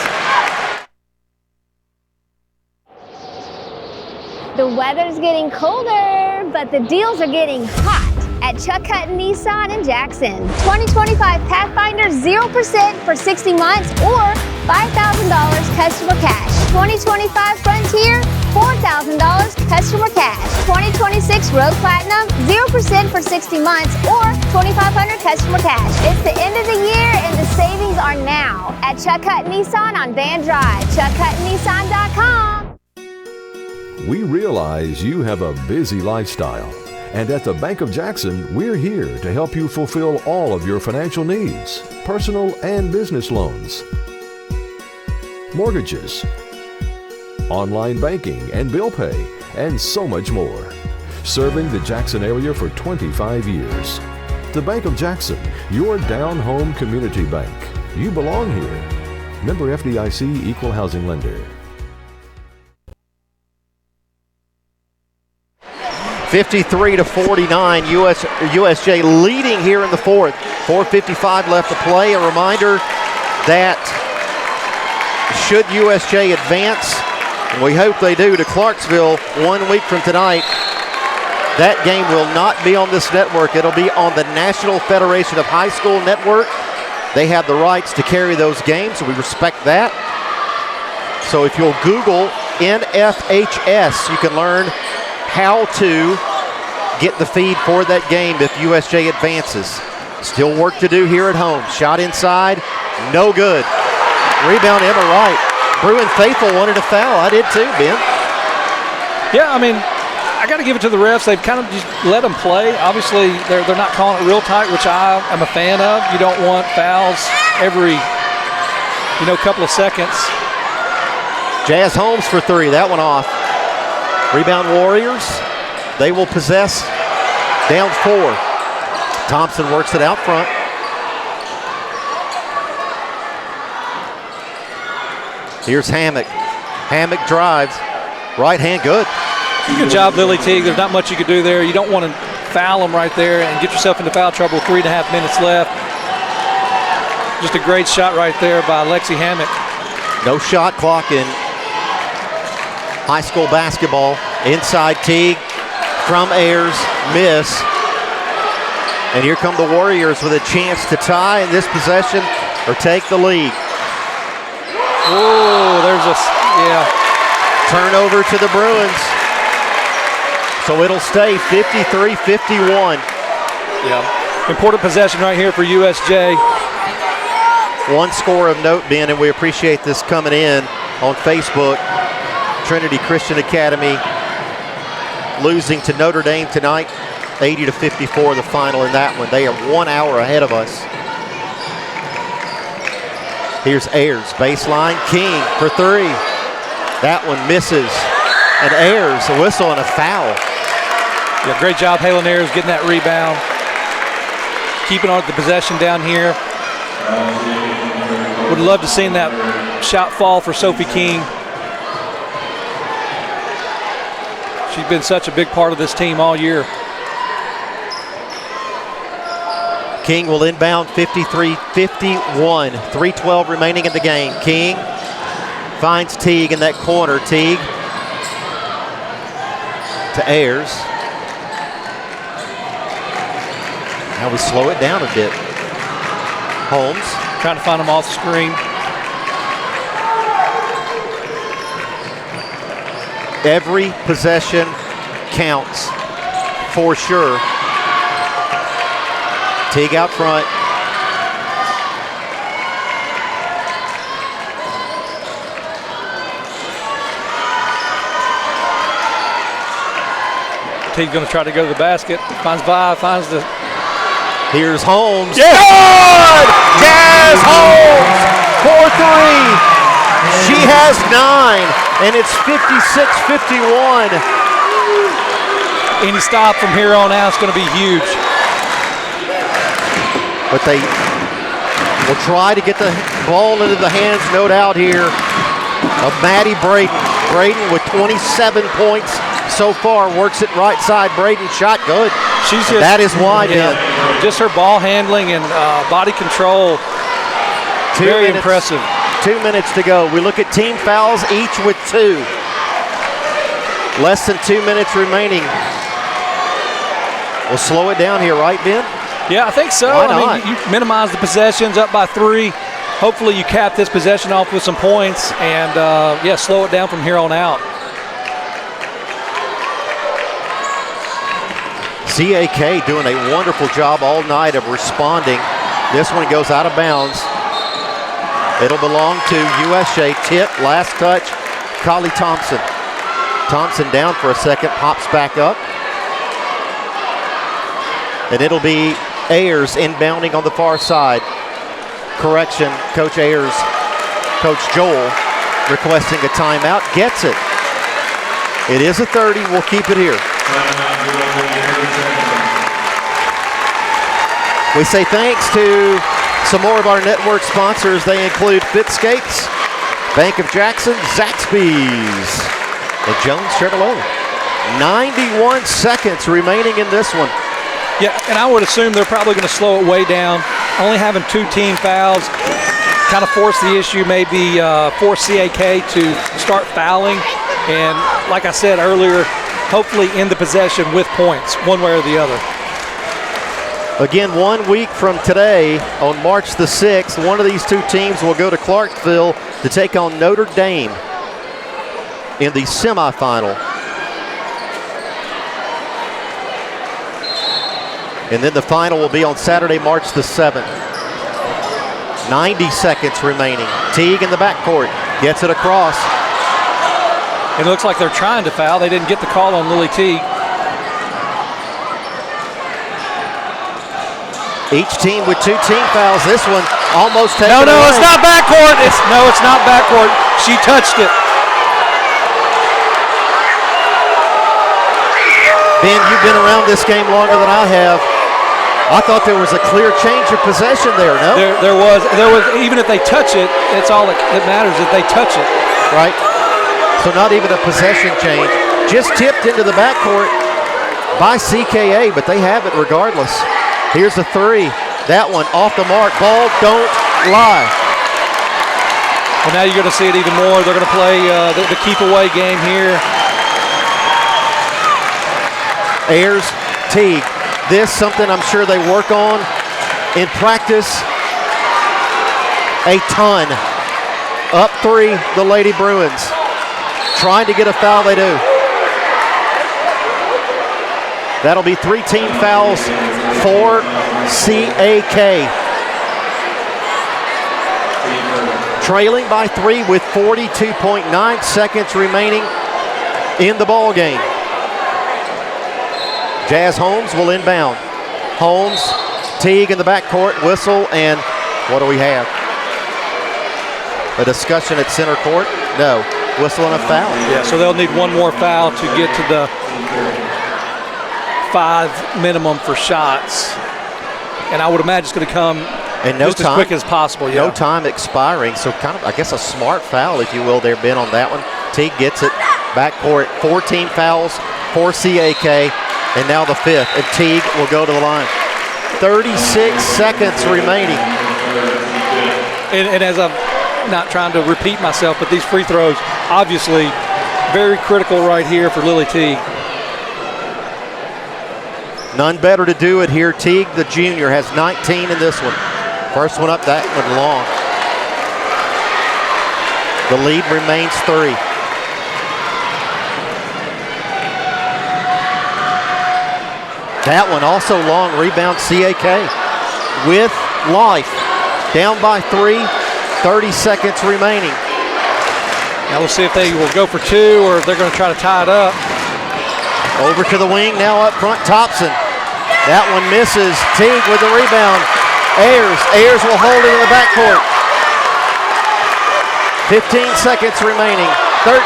The weather's getting colder, but the deals are getting hot at Chuck Hutton Nissan in Jackson. 2025 Pathfinder 0% for 60 months or $5,000 customer cash. 2025 Frontier $4,000 customer cash. 2026 Road Platinum, 0% for 60 months, or $2,500 customer cash. It's the end of the year and the savings are now at Chuck Hutton Nissan on Van Drive. ChuckHuttonNissan.com. We realize you have a busy lifestyle, and at the Bank of Jackson, we're here to help you fulfill all of your financial needs, personal and business loans, mortgages, online banking and bill pay, and so much more. Serving the Jackson area for 25 years. The Bank of Jackson, your down-home community bank. You belong here. Member FDIC, Equal Housing Lender. 53-49, USJ leading here in the fourth. 4:55 left to play. A reminder that should USJ advance, and we hope they do, to Clarksville 1 week from tonight, that game will not be on this network. It'll be on the National Federation of High School Network. They have the rights to carry those games, and we respect that. So if you'll Google NFHS, you can learn how to get the feed for that game if USJ advances. Still work to do here at home. Shot inside, no good. Rebound, Emma Wright. Bruin faithful wanted a foul. I did too, Ben. Yeah, I mean, I got to give it to the refs. They've kind of just let them play. Obviously, they're not calling it real tight, which I am a fan of. You don't want fouls every, couple of seconds. Jazz Holmes for three. That one off. Rebound Warriors. They will possess down 4. Thompson works it out front. Here's Hammock. Hammock drives. Right hand, good. Good job, Lily Teague. There's not much you could do there. You don't want to foul them right there and get yourself into foul trouble. 3.5 minutes left. Just a great shot right there by Lexi Hammock. No shot clock in high school basketball. Inside Teague from Ayers, miss. And here come the Warriors with a chance to tie in this possession or take the lead. Oh, there's turnover to the Bruins. So it'll stay 53-51. Yeah, important possession right here for USJ. One score of note, Ben, and we appreciate this coming in on Facebook. Trinity Christian Academy losing to Notre Dame tonight, 80-54 the final in that one. They are 1 hour ahead of us. Here's Ayers, baseline, King for three. That one misses, and Ayers, a whistle and a foul. Yeah, great job, Halen Ayers, getting that rebound. Keeping on the possession down here. Would love to see that shot fall for Sophie King. She's been such a big part of this team all year. King will inbound 53-51. 3:12 remaining in the game. King finds Teague in that corner. Teague to Ayers. Now we slow it down a bit. Holmes. Trying to find him off the screen. Every possession counts for sure. Teague out front. Teague's going to try to go to the basket. Finds Vive, finds the... Here's Holmes. Yeah. Good! Jazz Holmes for three. She has 9, and it's 56-51. Any stop from here on out is going to be huge. But they will try to get the ball into the hands, no doubt here, of Maddie Braden. Braden with 27 points so far, works it right side. Braden shot good. She's just, that is why, just her ball handling and body control, very impressive. 2 minutes to go. We look at team fouls, each with 2. Less than 2 minutes remaining. We'll slow it down here, right, Ben? Yeah, I think so. Why not? I mean, you minimize the possessions, up by 3. Hopefully you cap this possession off with some points and, slow it down from here on out. CAK doing a wonderful job all night of responding. This one goes out of bounds. It'll belong to USJ. Tip, last touch, Collie Thompson. Thompson down for a second, pops back up. And it'll be Ayers inbounding on the far side. Correction, Coach Ayers, Coach Joel requesting a timeout, gets it. It is a 30, we'll keep it here. We say thanks to some more of our network sponsors. They include Fitscapes, Bank of Jackson, Zaxby's, and Jones Chevrolet. 91 seconds remaining in this one. Yeah, and I would assume they're probably going to slow it way down. Only having 2 team fouls kind of force the issue, maybe force CAK to start fouling. And like I said earlier, hopefully end the possession with points, one way or the other. Again, 1 week from today, on March the 6th, one of these two teams will go to Clarksville to take on Notre Dame in the semifinal. And then the final will be on Saturday, March the 7th. 90 seconds remaining. Teague in the backcourt, gets it across. It looks like they're trying to foul. They didn't get the call on Lily Teague. Each team with 2 team fouls. This one almost taken No, away. it's not backcourt. It's not backcourt. She touched it. Ben, you've been around this game longer than I have. I thought there was a clear change of possession there, no? There was, even if they touch it, it's all that matters that they touch it. Right. So not even a possession change. Just tipped into the backcourt by CKA, but they have it regardless. Here's a 3. That one off the mark. Ball don't lie. Well, now you're going to see it even more. They're going to play the keep away game here. Ayers, Teague. This something I'm sure they work on in practice a ton. Up 3, the Lady Bruins. Trying to get a foul, they do. That'll be 3 team fouls for CAK. Trailing by 3 with 42.9 seconds remaining in the ball game. Jazz Holmes will inbound. Holmes, Teague in the backcourt, whistle, and what do we have? A discussion at center court? No. Whistle and a foul. Yeah, so they'll need one more foul to get to the 5 minimum for shots. And I would imagine it's going to come just as quick as possible. Yeah. No time expiring, so kind of, I guess, a smart foul, if you will, there, Ben, on that one. Teague gets it. Backcourt, 14 fouls for CAK. And now the 5th, and Teague will go to the line. 36 seconds remaining. And as I'm not trying to repeat myself, but these free throws, obviously, very critical right here for Lily Teague. None better to do it here. Teague, the junior, has 19 in this one. First one up, that one long. The lead remains 3. That one also long, rebound CAK with life. Down by 3, 30 seconds remaining. Now we'll see if they will go for 2 or if they're going to try to tie it up. Over to the wing, now up front, Thompson. That one misses. Teague with the rebound. Ayers will hold it in the backcourt. 15 seconds remaining. 13,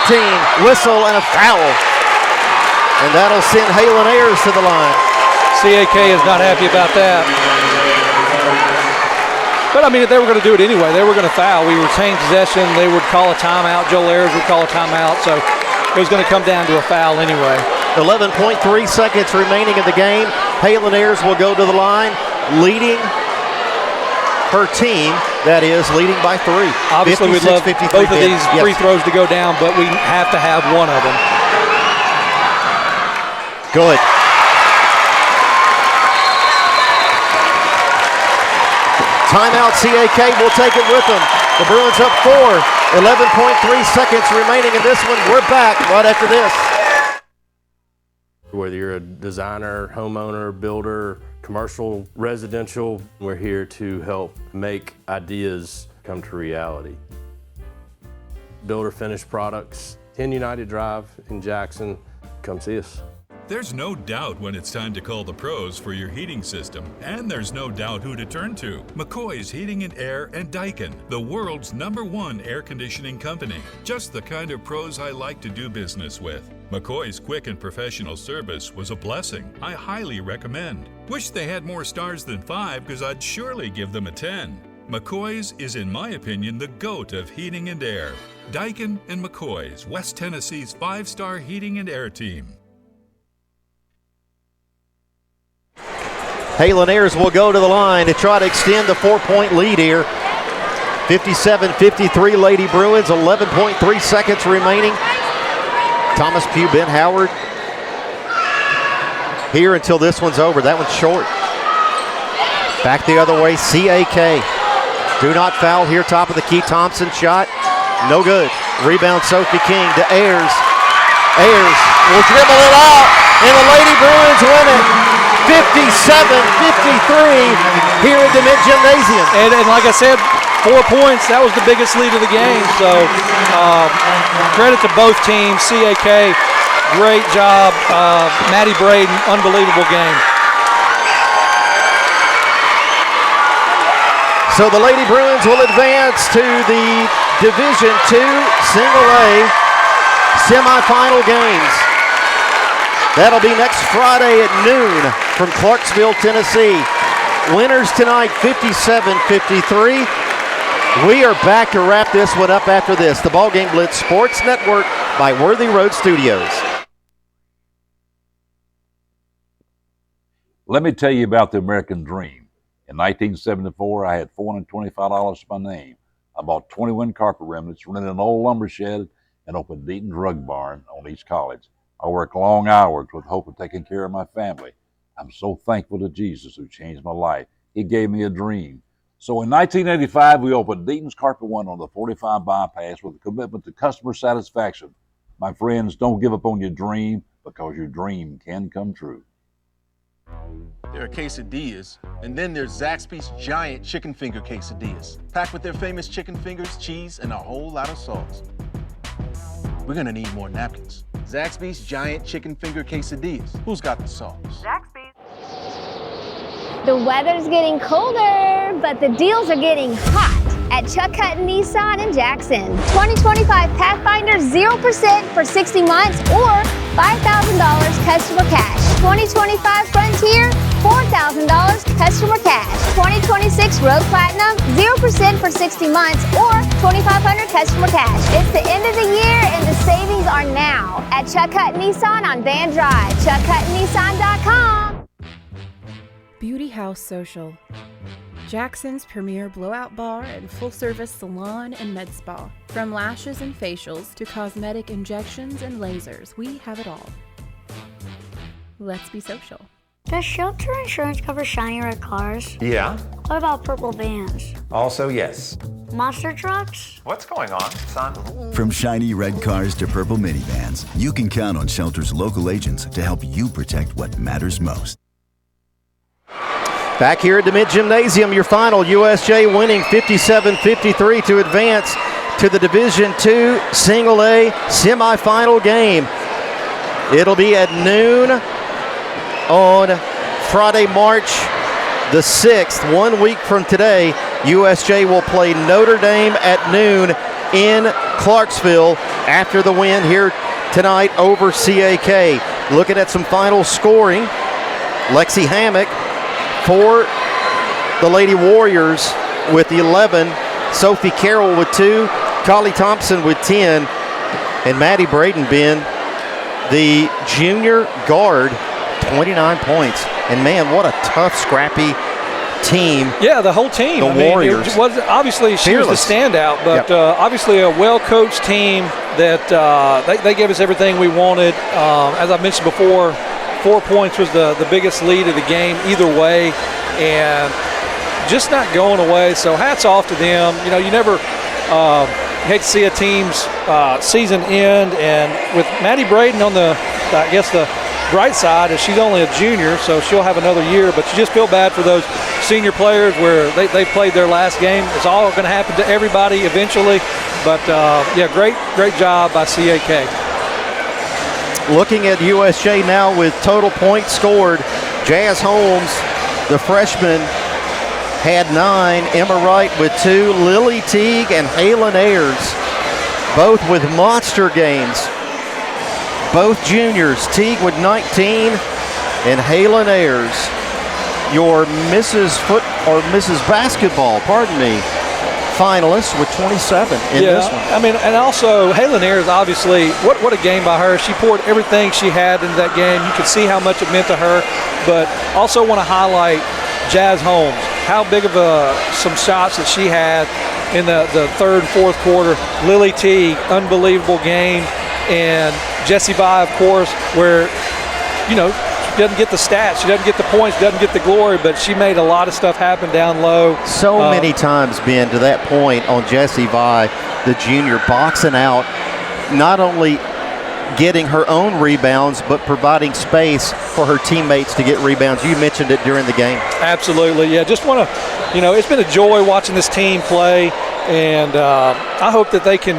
whistle and a foul. And that'll send Halen Ayers to the line. CAK is not happy about that. But, I mean, if they were going to do it anyway, they were going to foul. We retained possession. They would call a timeout. Joel Ayers would call a timeout. So it was going to come down to a foul anyway. 11.3 seconds remaining in the game. Halen Ayers will go to the line, leading her team. That is, leading by 3. Obviously, we'd love both of these free throws to go down, but we have to have one of them. Good. Timeout, CAK will take it with them. The Bruins up 4. 11.3 seconds remaining in this one. We're back right after this. Whether you're a designer, homeowner, builder, commercial, residential, we're here to help make ideas come to reality. Builder finished products, 10 United Drive in Jackson. Come see us. There's no doubt when it's time to call the pros for your heating system, and there's no doubt who to turn to. McCoy's Heating and Air and Daikin, the world's #1 air conditioning company. Just the kind of pros I like to do business with. McCoy's quick and professional service was a blessing. I highly recommend. Wish they had more stars than 5 because I'd surely give them a 10. McCoy's is, in my opinion, the GOAT of heating and air. Daikin and McCoy's, West Tennessee's 5-star heating and air team. Halen Ayers will go to the line to try to extend the 4-point lead here. 57-53 Lady Bruins, 11.3 seconds remaining. Thomas Pugh, Ben Howard here until this one's over. That one's short. Back the other way, CAK. Do not foul here, top of the key. Thompson shot, no good. Rebound Sophie King to Ayers. Ayers will dribble it out, and the Lady Bruins win it. 57-53 here at the Mid-Gymnasium. And like I said, 4 points, that was the biggest lead of the game. So credit to both teams. CAK, great job. Maddie Braden, unbelievable game. So the Lady Bruins will advance to the Division II Single A semifinal games. That'll be next Friday at noon from Clarksville, Tennessee. Winners tonight, 57-53. We are back to wrap this one up after this. The Ballgame Blitz Sports Network by Worthy Road Studios. Let me tell you about the American Dream. In 1974, I had $425 to my name. I bought 21 carpet remnants, rented an old lumber shed, and opened Deaton's Rug Barn on East College. I worked long hours with hope of taking care of my family. I'm so thankful to Jesus who changed my life. He gave me a dream. So in 1985, we opened Deaton's Carpet One on the 45 bypass with a commitment to customer satisfaction. My friends, don't give up on your dream because your dream can come true. There are quesadillas, and then there's Zaxby's giant chicken finger quesadillas, packed with their famous chicken fingers, cheese, and a whole lot of sauce. We're gonna need more napkins. Zaxby's giant chicken finger quesadillas. Who's got the sauce? Zaxby's. The weather's getting colder, but the deals are getting hot at Chuck Hutton Nissan in Jackson. 2025 Pathfinder 0% for 60 months or $5,000 customer cash. 2025 Frontier, $4,000 customer cash. 2026 Road Platinum, 0% for 60 months or $2,500 customer cash. It's the end of the year and the savings are now at Chuck Hutton Nissan on Van Drive. ChuckHuttonNissan.com. Beauty House Social, Jackson's premier blowout bar and full-service salon and med spa. From lashes and facials to cosmetic injections and lasers, we have it all. Let's be social. Does shelter insurance cover shiny red cars? Yeah. What about purple vans? Also, yes. Monster trucks? What's going on, son? From shiny red cars to purple minivans, you can count on Shelter's local agents to help you protect what matters most. Back here at the Mid-Gymnasium, your final, USJ winning 57-53 to advance to the Division II Single A semifinal game. It'll be at noon on Friday, March the 6th. 1 week from today, USJ will play Notre Dame at noon in Clarksville after the win here tonight over CAK. Looking at some final scoring, Lexi Hammock for the Lady Warriors with 11, Sophie Carroll with 2, Collie Thompson with 10, and Maddie Braden, Ben, the junior guard, 29 points. And man, what a tough, scrappy team. Yeah, the whole team. The Warriors. It was obviously she was the standout, but obviously a well-coached team that they gave us everything we wanted. As I mentioned before, 4 points was the biggest lead of the game either way, and just not going away. So hats off to them. You know, you never hate to see a team's season end, and with Maddie Braden on the bright side is she's only a junior, so she'll have another year, but you just feel bad for those senior players where they played their last game. It's all going to happen to everybody eventually, but yeah, great job by CAK. Looking at USJ now with total points scored, Jazz Holmes, the freshman, had 9. Emma Wright with 2. Lily Teague and Halen Ayers, both with monster games. Both juniors, Teague with 19 and Halen Ayers, your Mrs. Basketball, finalist with 27 in this one. I mean, and also Halen Ayers, obviously, what a game by her. She poured everything she had into that game. You could see how much it meant to her, but also want to highlight Jazz Holmes, how big of some shots that she had in the third and fourth quarter. Lily Teague, unbelievable game. And Jessie Vi, of course, where, you know, she doesn't get the stats, she doesn't get the points, doesn't get the glory, but she made a lot of stuff happen down low. So many times, Ben, to that point on Jessie Vi, the junior, boxing out, not only getting her own rebounds, but providing space for her teammates to get rebounds. You mentioned it during the game. Absolutely, yeah. Just want to, you know, it's been a joy watching this team play, and I hope that they can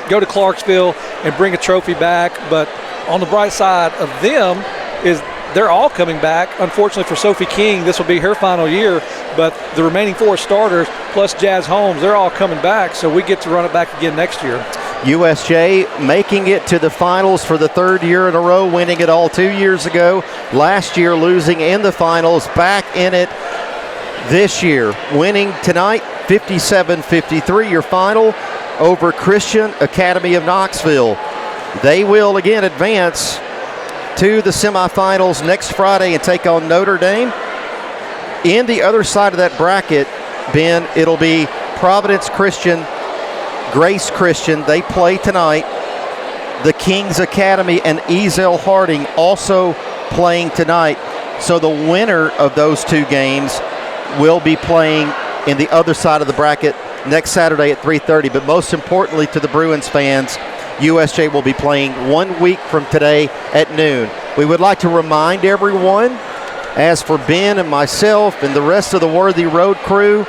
go to Clarksville and bring a trophy back. But on the bright side of them is they're all coming back. Unfortunately for Sophie King, this will be her final year, but the remaining 4 starters plus Jazz Holmes, they're all coming back, so we get to run it back again next year. USJ making it to the finals for the 3rd year in a row, winning it all 2 years ago. Last year losing in the finals, back in it this year. Winning tonight 57-53, your final over Christian Academy of Knoxville. They will again advance to the semifinals next Friday and take on Notre Dame. In the other side of that bracket, Ben, it'll be Providence Christian, Grace Christian. They play tonight. The Kings Academy and Ezel Harding also playing tonight. So the winner of those 2 games will be playing in the other side of the bracket next Saturday at 3:30. But most importantly to the Bruins fans, USJ will be playing 1 week from today at noon. We would like to remind everyone, as for Ben and myself and the rest of the Worthy Road crew,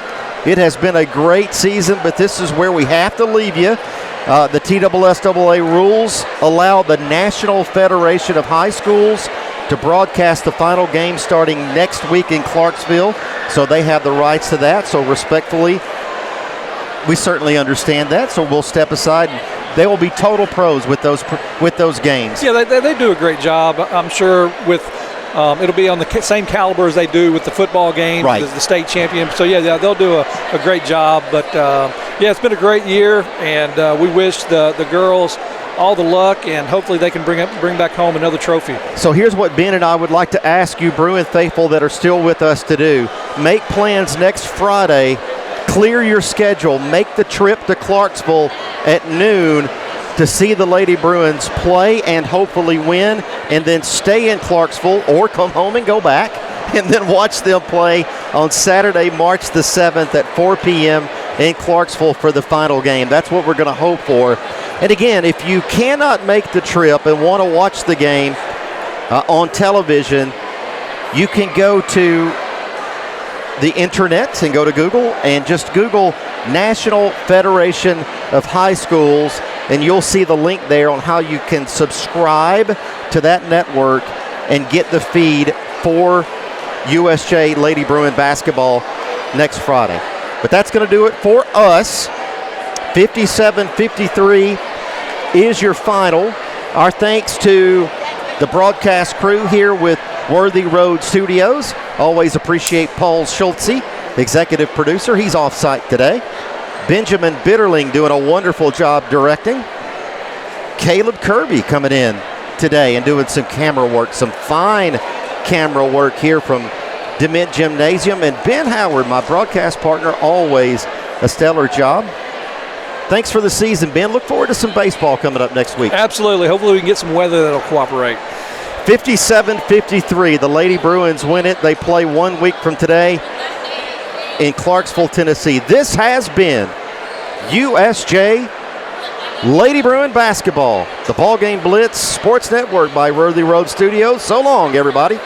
it has been a great season, but this is where we have to leave you. The TSSAA rules allow the National Federation of High Schools to broadcast the final game starting next week in Clarksville, so they have the rights to that. So respectfully, we certainly understand that, so we'll step aside. They will be total pros with those games. Yeah, they do a great job. I'm sure with it'll be on the same caliber as they do with the football game, right, as the state champion. So yeah, they'll do a great job. But yeah, it's been a great year, and we wish the girls all the luck, and hopefully they can bring back home another trophy. So here's what Ben and I would like to ask you, Bruin faithful that are still with us, to do. Make plans next Friday. Clear your schedule. Make the trip to Clarksville at noon to see the Lady Bruins play and hopefully win, and then stay in Clarksville or come home and go back and then watch them play on Saturday, March the 7th at 4 p.m. in Clarksville for the final game. That's what we're going to hope for. And again, if you cannot make the trip and want to watch the game on television, you can go to the internet and go to Google and just Google National Federation of High Schools, and you'll see the link there on how you can subscribe to that network and get the feed for USJ Lady Bruin basketball next Friday. But that's going to do it for us. 57-53 is your final. Our thanks to the broadcast crew here with Worthy Road Studios. Always appreciate Paul Schultze, executive producer. He's off-site today. Benjamin Bitterling doing a wonderful job directing. Caleb Kirby coming in today and doing some camera work, some fine camera work here from DeMint Gymnasium. And Ben Howard, my broadcast partner, always a stellar job. Thanks for the season, Ben. Look forward to some baseball coming up next week. Absolutely. Hopefully we can get some weather that'll cooperate. 57-53. The Lady Bruins win it. They play 1 week from today in Clarksville, Tennessee. This has been USJ Lady Bruin Basketball, the Ballgame Blitz Sports Network by Worthy Road Studios. So long, everybody.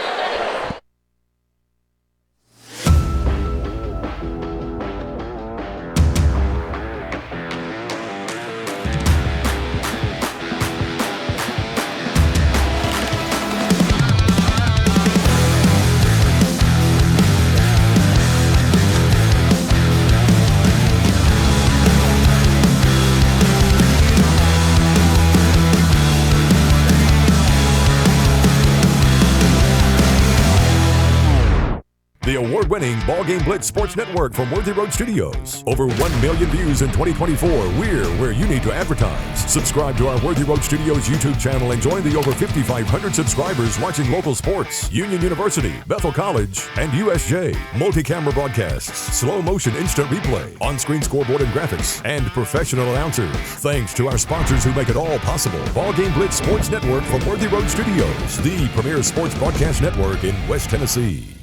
The award-winning Ballgame Blitz Sports Network from Worthy Road Studios. Over 1 million views in 2024. We're where you need to advertise. Subscribe to our Worthy Road Studios YouTube channel and join the over 5,500 subscribers watching local sports, Union University, Bethel College, and USJ. Multi-camera broadcasts, slow motion instant replay, on-screen scoreboard and graphics, and professional announcers. Thanks to our sponsors who make it all possible. Ballgame Blitz Sports Network from Worthy Road Studios, the premier sports broadcast network in West Tennessee.